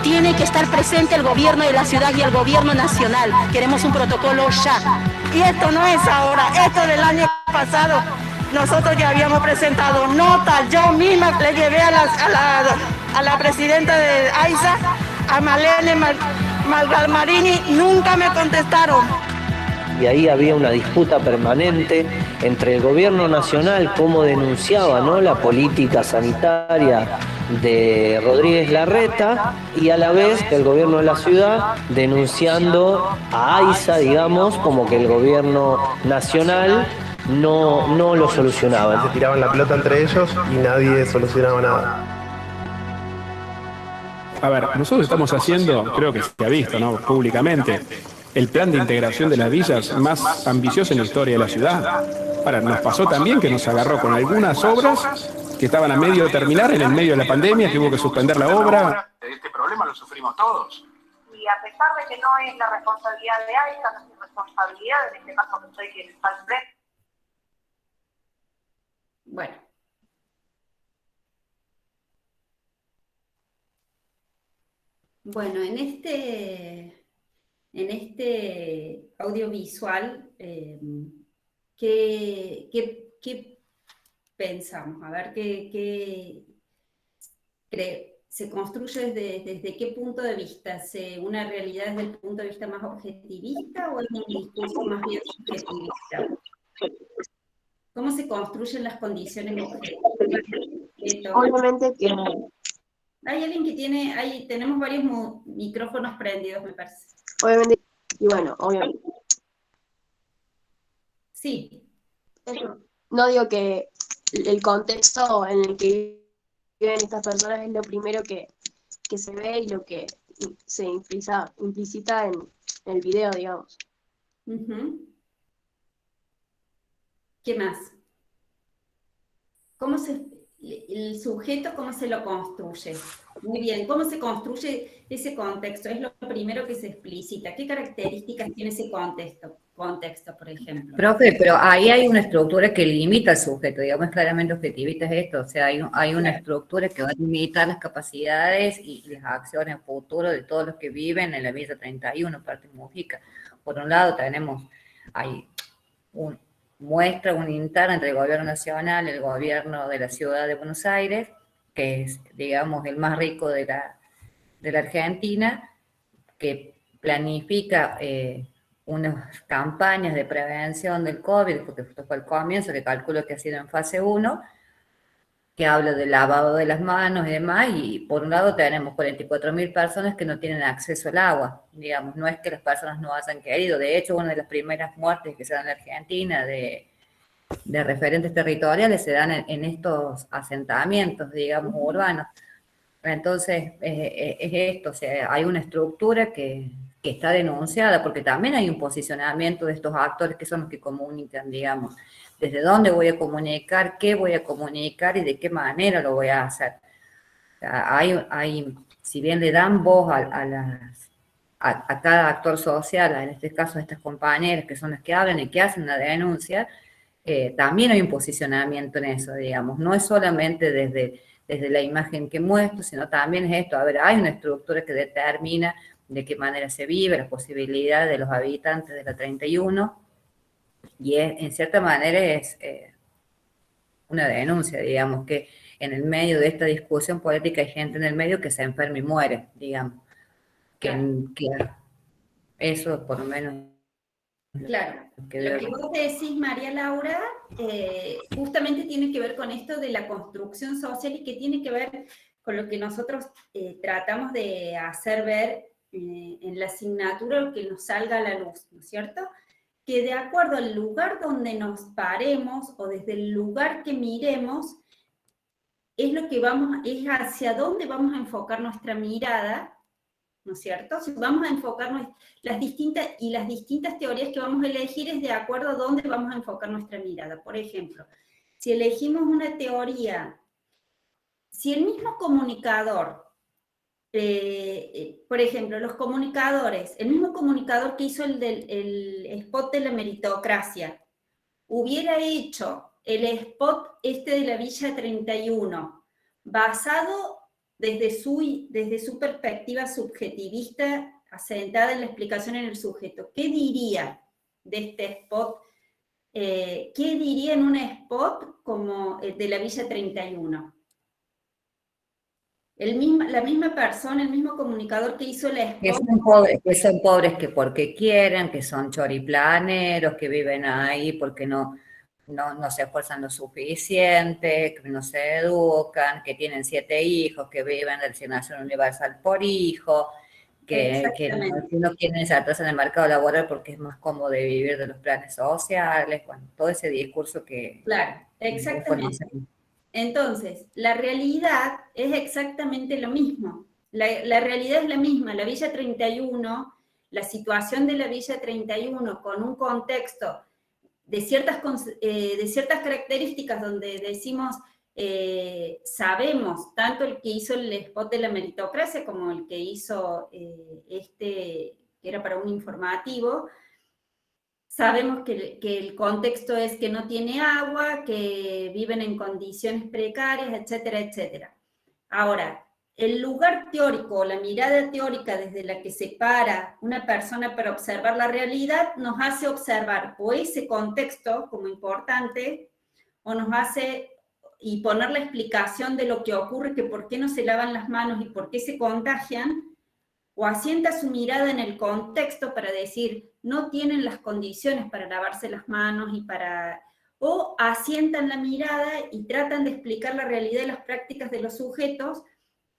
Tiene que estar presente el gobierno de la ciudad y el gobierno nacional. Queremos un protocolo ya. Y esto no es ahora, esto del año pasado. Nosotros ya habíamos presentado notas, yo misma le llevé a la presidenta de AISA, a Malene Malgalmarini, nunca me contestaron. Y ahí había una disputa permanente entre el gobierno nacional, cómo denunciaba, ¿no?, la política sanitaria de Rodríguez Larreta, y a la vez el gobierno de la ciudad denunciando a AISA, digamos, como que el gobierno nacional no lo solucionaba. Se tiraban la pelota entre ellos y nadie solucionaba nada. A ver, nosotros estamos haciendo, creo que se ha visto, ¿no?, públicamente, el plan de integración de las villas más ambicioso en la historia de la ciudad. Ahora, nos pasó también que nos agarró con algunas obras que estaban a medio de terminar, en el medio de la pandemia, que hubo que suspender la obra. Este problema lo sufrimos todos. Y a pesar de que no es la responsabilidad de AISA, no es mi responsabilidad, en este caso que soy quien está al frente. Bueno. Bueno, en este audiovisual, ¿qué pensamos? A ver, ¿qué se construye desde qué punto de vista? ¿Una realidad desde el punto de vista más objetivista o es un discurso más bien subjetivista? ¿Cómo se construyen las condiciones objetivas? Obviamente que... Hay alguien que tiene, tenemos varios micrófonos prendidos, me parece. Obviamente, y bueno, obviamente. Sí. No digo que el contexto en el que viven estas personas es lo primero que se ve y lo que se implícita en el video, digamos. ¿Qué más? El sujeto, ¿cómo se lo construye? Muy bien, ¿cómo se construye ese contexto? Es lo primero que se explicita. ¿Qué características tiene ese contexto, por ejemplo? Profe, pero ahí hay una estructura que limita al sujeto, digamos, claramente objetivista es esto, o sea, hay una estructura que va a limitar las capacidades y las acciones a futuro de todos los que viven en la Villa 31, parte Mujica. Por un lado hay muestra unitaria entre el gobierno nacional y el gobierno de la ciudad de Buenos Aires, que es, digamos, el más rico de la Argentina, que planifica unas campañas de prevención del COVID, porque esto fue el comienzo, que calculo que ha sido en fase 1, que habla del lavado de las manos y demás, y por un lado tenemos 44.000 personas que no tienen acceso al agua, digamos, no es que las personas no hayan querido, de hecho una de las primeras muertes que se dan en la Argentina de referentes territoriales se dan en estos asentamientos, digamos, urbanos. Entonces, es esto, o sea, hay una estructura que está denunciada, porque también hay un posicionamiento de estos actores que son los que comunican, digamos, desde dónde voy a comunicar, qué voy a comunicar y de qué manera lo voy a hacer. O sea, si bien le dan voz a cada actor social, en este caso a estas compañeras que son las que hablan y que hacen la denuncia, también hay un posicionamiento en eso, digamos, no es solamente desde la imagen que muestro, sino también es esto, a ver, hay una estructura que determina de qué manera se vive, las posibilidades de los habitantes de la 31, y en cierta manera es una denuncia, digamos, que en el medio de esta discusión política hay gente en el medio que se enferma y muere, digamos, que eso por lo menos... Claro, lo que vos decís, María Laura, justamente tiene que ver con esto de la construcción social y que tiene que ver con lo que nosotros tratamos de hacer ver en la asignatura, lo que nos salga a la luz, ¿no es cierto? Que de acuerdo al lugar donde nos paremos o desde el lugar que miremos, es hacia dónde vamos a enfocar nuestra mirada, ¿no es cierto? Si vamos a enfocar las distintas teorías que vamos a elegir es de acuerdo a dónde vamos a enfocar nuestra mirada. Por ejemplo, si elegimos una teoría, si el mismo comunicador, por ejemplo, los comunicadores, el mismo comunicador que hizo el spot de la meritocracia, hubiera hecho el spot de la Villa 31, basado desde su perspectiva subjetivista, asentada en la explicación en el sujeto. ¿Qué diría de este spot? ¿Qué diría en un spot como el de la Villa 31? La misma persona, el mismo comunicador que hizo el spot... Que son pobres que porque quieren, que son choriplaneros, que viven ahí porque no se esfuerzan lo suficiente, que no se educan, que tienen 7 hijos, que viven de asignación universal por hijo, que no quieren insertarse en el mercado laboral porque es más cómodo de vivir de los planes sociales, bueno, todo ese discurso que... Claro, exactamente. Entonces, la realidad es exactamente lo mismo. La realidad es la misma. La Villa 31, la situación de la Villa 31 con un contexto de ciertas características donde decimos, sabemos, tanto el que hizo el spot de la meritocracia como el que hizo que era para un informativo, sabemos que el contexto es que no tiene agua, que viven en condiciones precarias, etcétera, etcétera. Ahora, el lugar teórico, la mirada teórica desde la que se para una persona para observar la realidad, nos hace observar o ese contexto como importante, o nos hace y poner la explicación de lo que ocurre, que por qué no se lavan las manos y por qué se contagian, o asienta su mirada en el contexto para decir, no tienen las condiciones para lavarse las manos o asientan la mirada y tratan de explicar la realidad de las prácticas de los sujetos,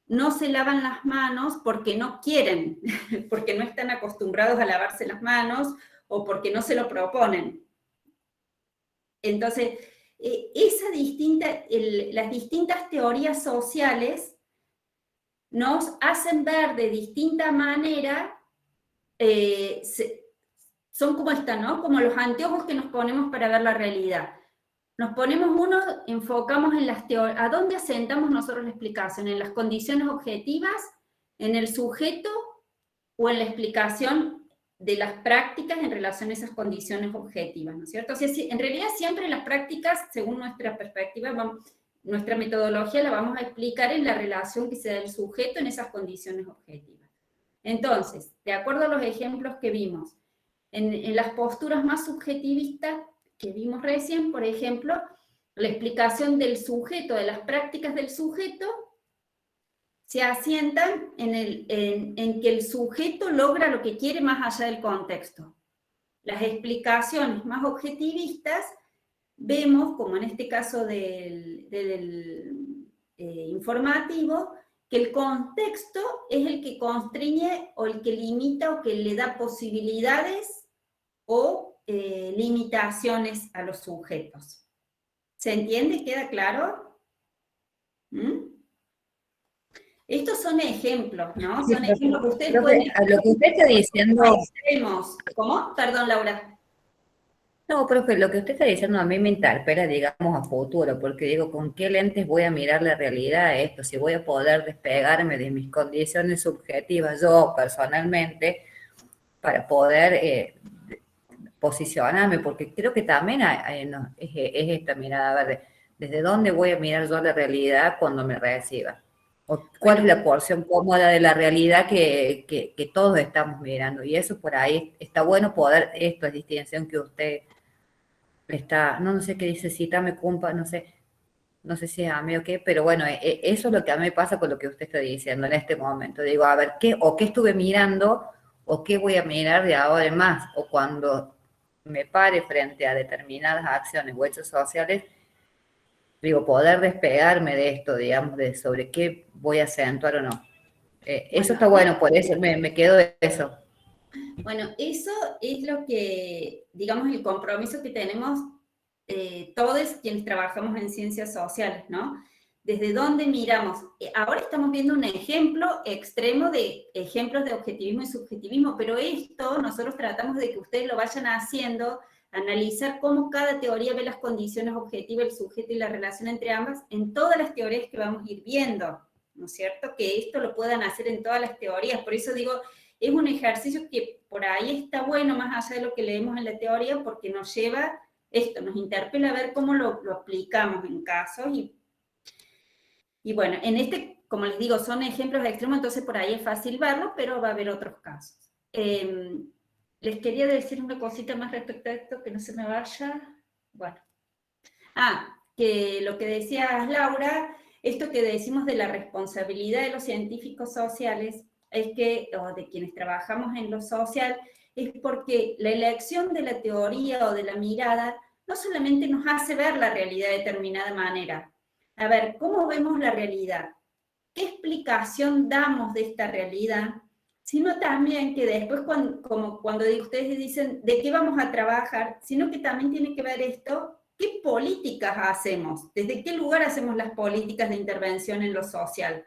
no se lavan las manos porque no quieren, porque no están acostumbrados a lavarse las manos o porque no se lo proponen. Entonces, las distintas teorías sociales nos hacen ver de distinta manera, son como esta, ¿no? Como los anteojos que nos ponemos para ver la realidad. nos ponemos enfocamos en las teorías, ¿a dónde asentamos nosotros la explicación? ¿En las condiciones objetivas, en el sujeto o en la explicación de las prácticas en relación a esas condiciones objetivas, ¿no es cierto? O sea, en realidad siempre las prácticas, según nuestra perspectiva, nuestra metodología la vamos a explicar en la relación que se da el sujeto en esas condiciones objetivas. Entonces, de acuerdo a los ejemplos que vimos, en las posturas más subjetivistas que vimos recién, por ejemplo, la explicación del sujeto, de las prácticas del sujeto, se asientan en que el sujeto logra lo que quiere más allá del contexto. Las explicaciones más objetivistas, vemos, como en este caso del informativo, que el contexto es el que constriñe o el que limita o que le da posibilidades o limitaciones a los sujetos. ¿Se entiende? ¿Queda claro? Estos son ejemplos, ¿no? Son ejemplos que ustedes pueden... Lo que usted está diciendo... ¿Cómo? Perdón, Laura. No, profe, lo que usted está diciendo a mí me interpela, digamos, a futuro, porque digo, ¿con qué lentes voy a mirar la realidad a esto? Si voy a poder despegarme de mis condiciones subjetivas, yo personalmente, para poder posicionarme, porque creo que también es esta mirada, a ver, ¿desde dónde voy a mirar yo la realidad cuando me reciba? ¿O cuál es la porción cómoda de la realidad que todos estamos mirando? Y eso por ahí está bueno poder, esto es distinción que usted está, no sé qué dice, cítame, cumpa, no sé si es a mí o qué, pero bueno, eso es lo que a mí me pasa con lo que usted está diciendo en este momento. Digo, a ver, ¿qué estuve mirando o qué voy a mirar de ahora en más? O cuando me pare frente a determinadas acciones o hechos sociales, digo, poder despegarme de esto, digamos, de sobre qué voy a acentuar o no. Eso está bueno, por eso me quedo de eso. Bueno, eso es lo que, digamos, el compromiso que tenemos todos quienes trabajamos en ciencias sociales, ¿no? Desde dónde miramos. Ahora estamos viendo un ejemplo extremo de ejemplos de objetivismo y subjetivismo, pero esto nosotros tratamos de que ustedes lo vayan haciendo, analizar cómo cada teoría ve las condiciones objetivas, el sujeto y la relación entre ambas, en todas las teorías que vamos a ir viendo, ¿no es cierto? Que esto lo puedan hacer en todas las teorías, por eso digo, es un ejercicio que por ahí está bueno, más allá de lo que leemos en la teoría, porque nos lleva, nos interpela a ver cómo lo aplicamos en casos, y bueno, en como les digo, son ejemplos extremos, entonces por ahí es fácil verlo, pero va a haber otros casos. Les quería decir una cosita más respecto a esto, que no se me vaya. Bueno. Que lo que decías, Laura, esto que decimos de la responsabilidad de los científicos sociales, es que, o de quienes trabajamos en lo social, es porque la elección de la teoría o de la mirada no solamente nos hace ver la realidad de determinada manera. A ver, ¿cómo vemos la realidad? ¿Qué explicación damos de esta realidad? Sino también que después, como cuando ustedes dicen de qué vamos a trabajar, sino que también tiene que ver esto, ¿qué políticas hacemos? ¿Desde qué lugar hacemos las políticas de intervención en lo social?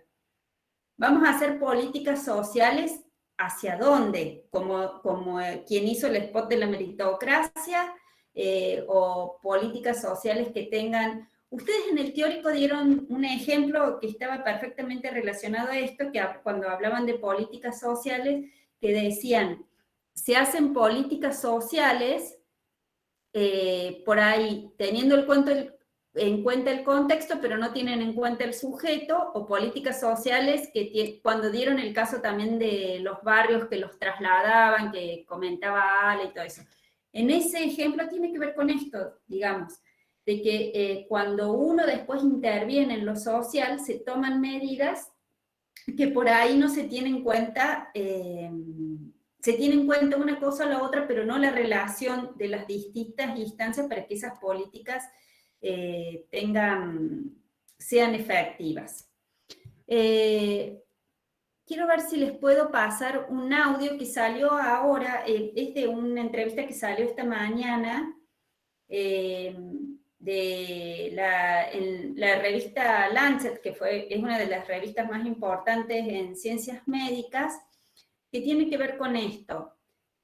¿Vamos a hacer políticas sociales hacia dónde? Como quien hizo el spot de la meritocracia, o políticas sociales que tengan... Ustedes en el teórico dieron un ejemplo que estaba perfectamente relacionado a esto, que cuando hablaban de políticas sociales, que decían, se hacen políticas sociales por ahí teniendo en cuenta el contexto, pero no tienen en cuenta el sujeto, o políticas sociales que cuando dieron el caso también de los barrios que los trasladaban, que comentaba Ale y todo eso. En ese ejemplo tiene que ver con esto, digamos, de que cuando uno después interviene en lo social, se toman medidas que por ahí no se tienen en cuenta, se tiene en cuenta una cosa o la otra, pero no la relación de las distintas instancias para que esas políticas sean efectivas. Quiero ver si les puedo pasar un audio que salió ahora, es de una entrevista que salió esta mañana, en la revista Lancet, que es una de las revistas más importantes en ciencias médicas, que tiene que ver con esto,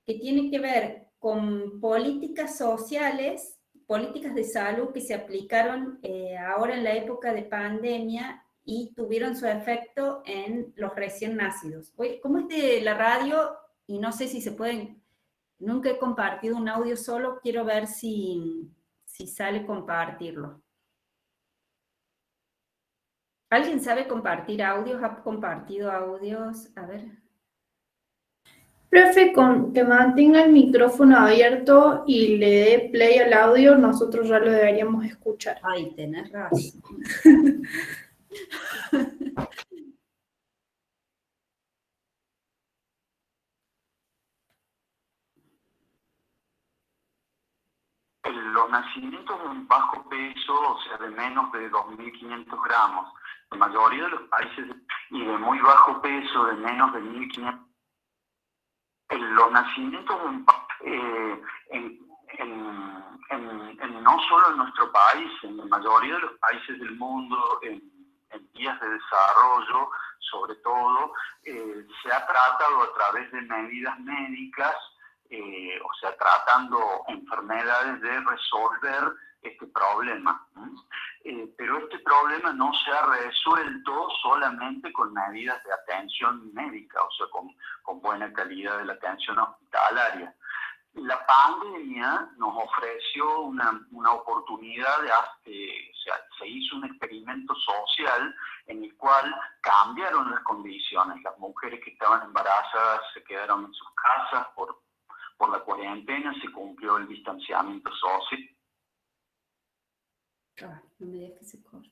que tiene que ver con políticas sociales políticas de salud que se aplicaron ahora en la época de pandemia y tuvieron su efecto en los recién nacidos. Oye, como es de la radio, y no sé si se pueden, nunca he compartido un audio solo, quiero ver si sale compartirlo. ¿Alguien sabe compartir audios? ¿Ha compartido audios? A ver. Profe, con que mantenga el micrófono abierto y le dé play al audio, nosotros ya lo deberíamos escuchar. Ay, tenés razón. Los nacimientos de un bajo peso, o sea, de menos de 2.500 gramos, la mayoría de los países, y de muy bajo peso, de menos de 1.500, los nacimientos de un no solo en nuestro país, en la mayoría de los países del mundo, en vías de desarrollo, sobre todo, se ha tratado a través de medidas médicas, o sea, tratando enfermedades, de resolver este problema. Pero este problema no se ha resuelto solamente con medidas de atención médica, o sea, con buena calidad de la atención hospitalaria. La pandemia nos ofreció una oportunidad o sea, se hizo un experimento social en el cual cambiaron las condiciones. Las mujeres que estaban embarazadas se quedaron en sus casas por la cuarentena, se cumplió el distanciamiento social. No me digas que se corta.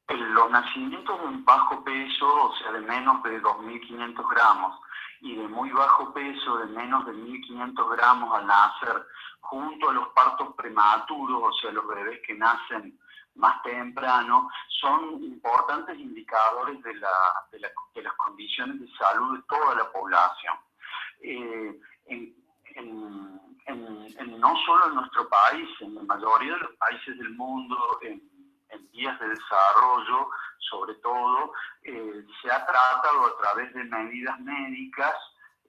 Los nacimientos de un bajo peso, o sea, de menos de 2.500 gramos, y de muy bajo peso, de menos de 1.500 gramos al nacer, junto a los partos prematuros, o sea, los bebés que nacen más temprano, son importantes indicadores de las condiciones de salud de toda la población. No solo en nuestro país, en la mayoría de los países del mundo, en vías de desarrollo, sobre todo, se ha tratado a través de medidas médicas,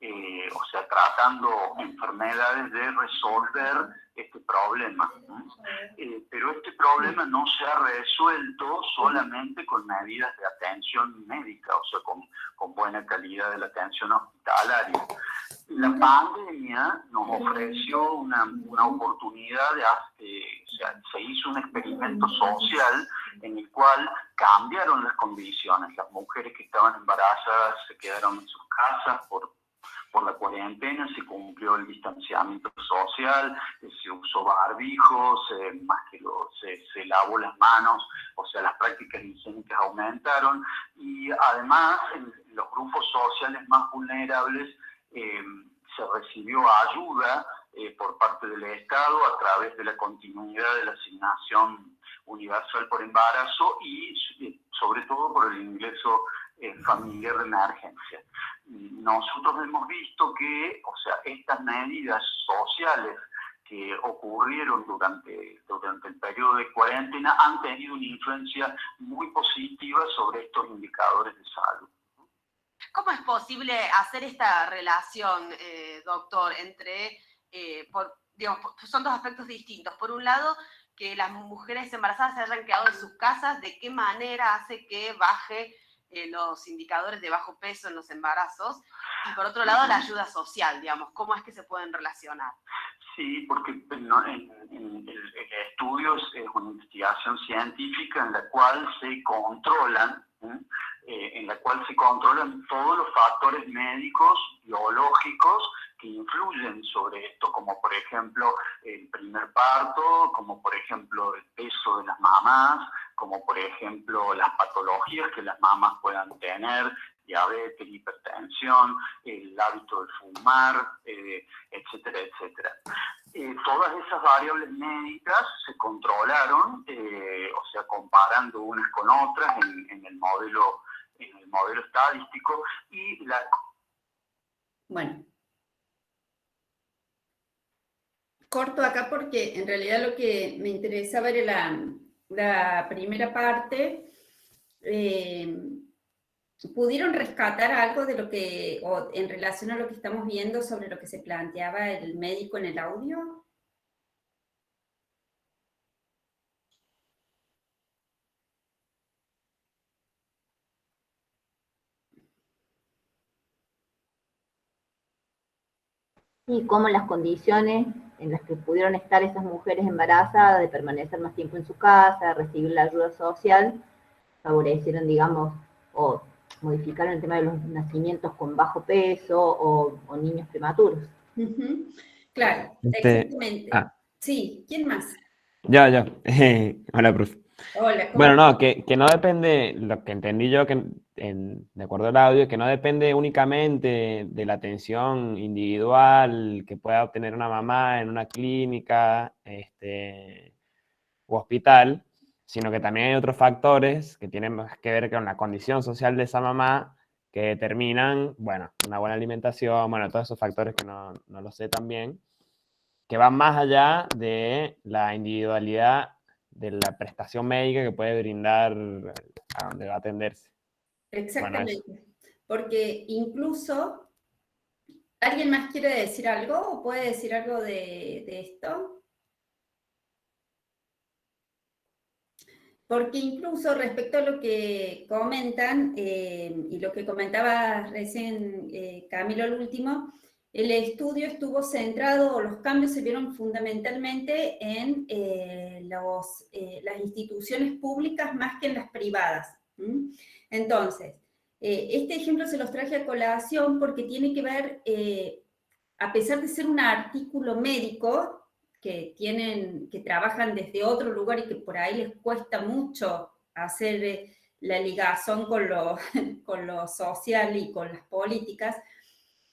o sea, tratando enfermedades, de resolver este problema. Pero este problema no se ha resuelto solamente con medidas de atención médica, o sea, con buena calidad de la atención hospitalaria. La pandemia nos ofreció una oportunidad o sea, se hizo un experimento social en el cual cambiaron las condiciones. Las mujeres que estaban embarazadas se quedaron en sus casas por la cuarentena, se cumplió el distanciamiento social, se usó barbijo, se lavó las manos, o sea, las prácticas higiénicas aumentaron, y además en los grupos sociales más vulnerables se recibió ayuda por parte del Estado a través de la continuidad de la asignación universal por embarazo y sobre todo por el ingreso familiar de emergencia. Nosotros hemos visto que, o sea, estas medidas sociales que ocurrieron durante el periodo de cuarentena han tenido una influencia muy positiva sobre estos indicadores de salud. ¿Cómo es posible hacer esta relación, doctor, entre, son dos aspectos distintos? Por un lado, que las mujeres embarazadas se hayan quedado en sus casas, ¿de qué manera hace que baje los indicadores de bajo peso en los embarazos? Y por otro lado, la ayuda social, digamos, ¿cómo es que se pueden relacionar? Sí, porque el estudio es una investigación científica en la cual se controlan, todos los factores médicos, biológicos, que influyen sobre esto, como por ejemplo el primer parto, como por ejemplo el peso de las mamás, como por ejemplo las patologías que las mamás puedan tener, diabetes, hipertensión, el hábito de fumar, etcétera, etcétera. Todas esas variables médicas se controlaron, o sea, comparando unas con otras en el modelo estadístico, y Bueno. Corto acá porque en realidad lo que me interesaba era la primera parte. ¿Pudieron rescatar algo de lo que, o en relación a lo que estamos viendo sobre lo que se planteaba el médico en el audio? Y cómo las condiciones en las que pudieron estar esas mujeres embarazadas, de permanecer más tiempo en su casa, de recibir la ayuda social, favorecieron, digamos, o modificaron el tema de los nacimientos con bajo peso o niños prematuros. Claro, Este, exactamente. ah. Sí, ¿quién más? Ya. Hola, profe. Hola, ¿cómo Bueno, estás? no, que no depende, lo que entendí yo que de acuerdo al audio, que no depende únicamente de la atención individual que pueda obtener una mamá en una clínica u hospital, sino que también hay otros factores que tienen más que ver con la condición social de esa mamá que determinan, bueno, una buena alimentación, bueno, todos esos factores que no lo sé tan bien, que van más allá de la individualidad de la prestación médica que puede brindar a donde va a atenderse. Exactamente. Bueno, Porque incluso, ¿alguien más quiere decir algo o puede decir algo de esto? Porque incluso respecto a lo que comentan, y lo que comentaba recién Camilo al último, el estudio estuvo centrado, o los cambios se vieron fundamentalmente en las instituciones públicas más que en las privadas. Entonces, este ejemplo se los traje a colación porque tiene que ver, a pesar de ser un artículo médico, que trabajan desde otro lugar y que por ahí les cuesta mucho hacer la ligación con lo social y con las políticas,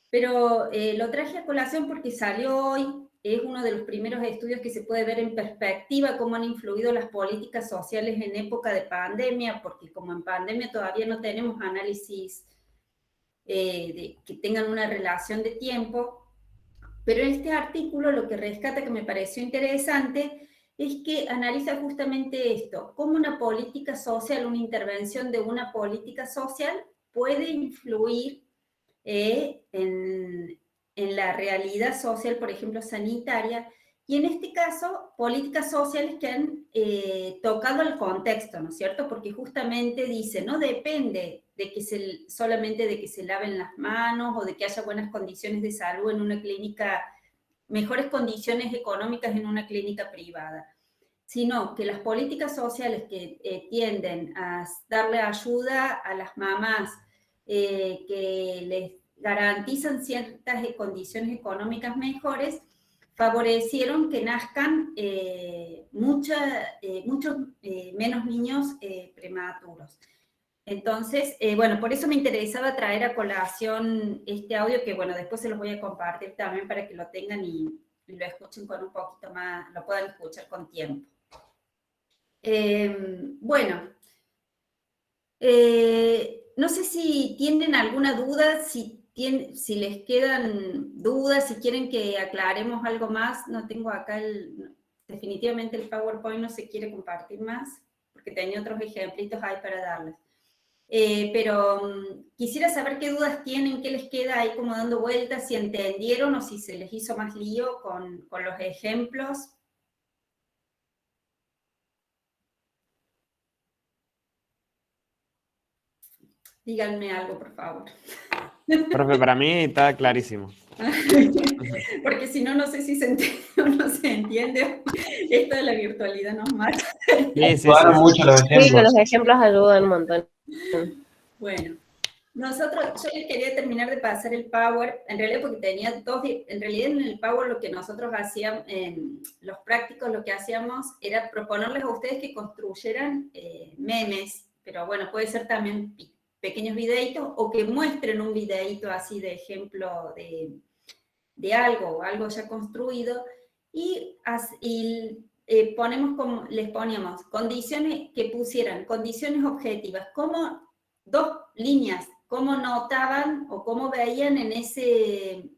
pero lo traje a colación porque salió hoy, es uno de los primeros estudios que se puede ver en perspectiva cómo han influido las políticas sociales en época de pandemia, porque como en pandemia todavía no tenemos análisis que tengan una relación de tiempo. Pero este artículo lo que rescata, que me pareció interesante, es que analiza justamente esto, cómo una política social, una intervención de una política social puede influir en la realidad social, por ejemplo, sanitaria, y en este caso, políticas sociales que han tocado el contexto, ¿no es cierto? Porque justamente dice, no depende de que solamente de que se laven las manos o de que haya buenas condiciones de salud en una clínica, mejores condiciones económicas en una clínica privada, sino que las políticas sociales que tienden a darle ayuda a las mamás, que les garantizan ciertas condiciones económicas mejores, favorecieron que nazcan muchos menos niños prematuros. Entonces, bueno, por eso me interesaba traer a colación este audio, que bueno, después se los voy a compartir también para que lo tengan y lo escuchen con un poquito más, lo puedan escuchar con tiempo. Bueno, no sé si tienen alguna duda, si les quedan dudas, si quieren que aclaremos algo más. No tengo acá definitivamente el PowerPoint no se quiere compartir más, porque tenía otros ejemplitos ahí para darles. Pero quisiera saber qué dudas tienen, qué les queda ahí como dando vueltas, si entendieron o si se les hizo más lío con los ejemplos. Díganme algo, por favor. profe, para mí está clarísimo. Porque si no, no sé si se entiende o no se entiende. Esto de la virtualidad nos mata. Sí, mucho los ejemplos. Sí, que los ejemplos ayudan un montón. Bueno, yo les quería terminar de pasar el Power, en realidad porque tenía en realidad en el Power lo que nosotros hacíamos, los prácticos lo que hacíamos era proponerles a ustedes que construyeran memes, pero bueno, puede ser también pequeños videitos o que muestren un videito así de ejemplo de algo ya construido y les poníamos condiciones que pusieran, condiciones objetivas, como 2 líneas, cómo notaban o cómo veían en ese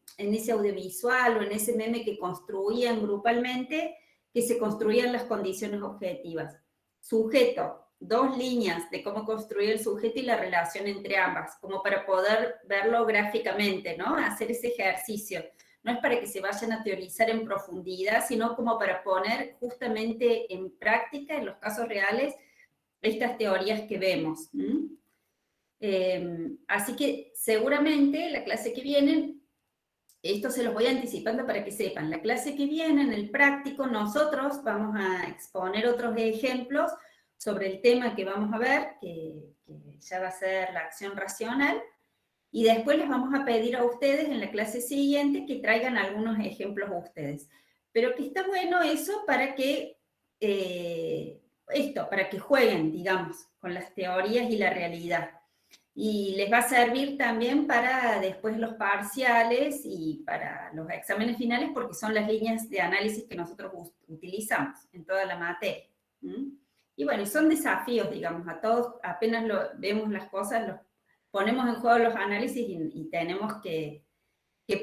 audiovisual o en ese meme que construían grupalmente, que se construían las condiciones objetivas. sujeto, 2 líneas de cómo construir el sujeto y la relación entre ambas, como para poder verlo gráficamente, ¿no? Hacer ese ejercicio. No es para que se vayan a teorizar en profundidad, sino como para poner justamente en práctica, en los casos reales, estas teorías que vemos. Así que seguramente la clase que viene, esto se los voy anticipando para que sepan, la clase que viene, en el práctico, nosotros vamos a exponer otros ejemplos sobre el tema que vamos a ver, que ya va a ser la acción racional, y después les vamos a pedir a ustedes en la clase siguiente que traigan algunos ejemplos a ustedes. Pero que está bueno eso para que, para que jueguen, digamos, con las teorías y la realidad. Y les va a servir también para después los parciales y para los exámenes finales, porque son las líneas de análisis que nosotros utilizamos en toda la materia. Y bueno, son desafíos, digamos, a todos, apenas vemos las cosas, los ponemos en juego los análisis y tenemos que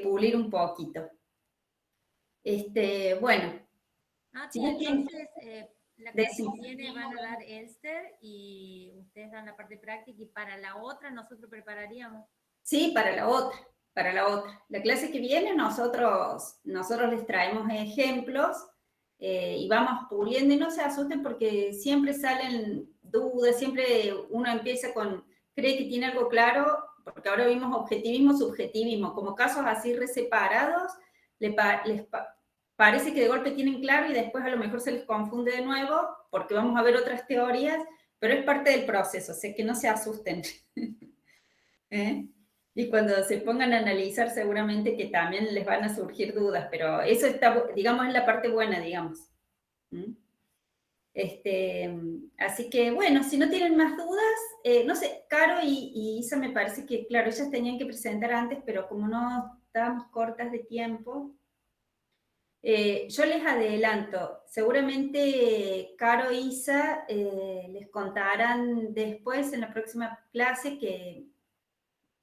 pulir un poquito. Bueno. Sí, entonces, la clase que viene van a dar Elster y ustedes dan la parte práctica, y para la otra nosotros prepararíamos. Sí, para la otra. La clase que viene nosotros les traemos ejemplos y vamos puliendo, y no se asusten porque siempre salen dudas, siempre uno empieza cree que tiene algo claro, porque ahora vimos objetivismo, subjetivismo, como casos así separados, les parece que de golpe tienen claro y después a lo mejor se les confunde de nuevo, porque vamos a ver otras teorías, pero es parte del proceso, o sea que no se asusten. Y cuando se pongan a analizar seguramente que también les van a surgir dudas, pero eso está, digamos, es la parte buena, digamos. Así que, bueno, si no tienen más dudas, no sé, Caro y Isa me parece que, claro, ellas tenían que presentar antes, pero como no estábamos cortas de tiempo, yo les adelanto, seguramente Caro e Isa les contarán después en la próxima clase que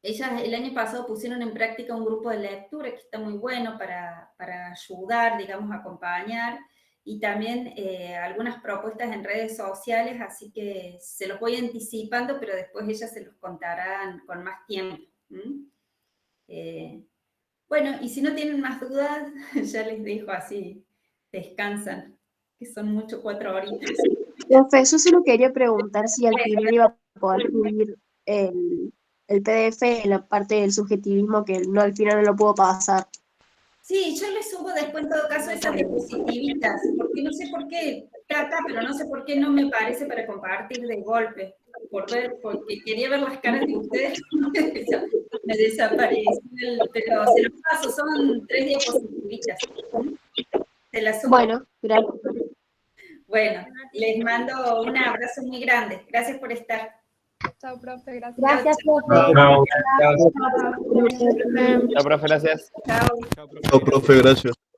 ellas el año pasado pusieron en práctica un grupo de lectura que está muy bueno para ayudar, digamos, a acompañar, y también algunas propuestas en redes sociales, así que se los voy anticipando, pero después ellas se los contarán con más tiempo. Bueno, y si no tienen más dudas, ya les dejo así, descansan, que son mucho 4 horitas. Profe, yo solo quería preguntar si al final iba a poder subir el PDF en la parte del subjetivismo, que no, al final no lo puedo pasar. Sí, yo les subo después en todo caso esas diapositivitas, porque no sé por qué está acá, pero no sé por qué no me parece para compartir de golpe, porque quería ver las caras de ustedes, me desapareció, pero se los paso, son 3 diapositivitas. Se las subo. Bueno, gracias. Bueno, les mando un abrazo muy grande, gracias por estar. Chao, profe, gracias. Gracias, profe. Chao, profe, gracias. Chao. Chao, profe, gracias.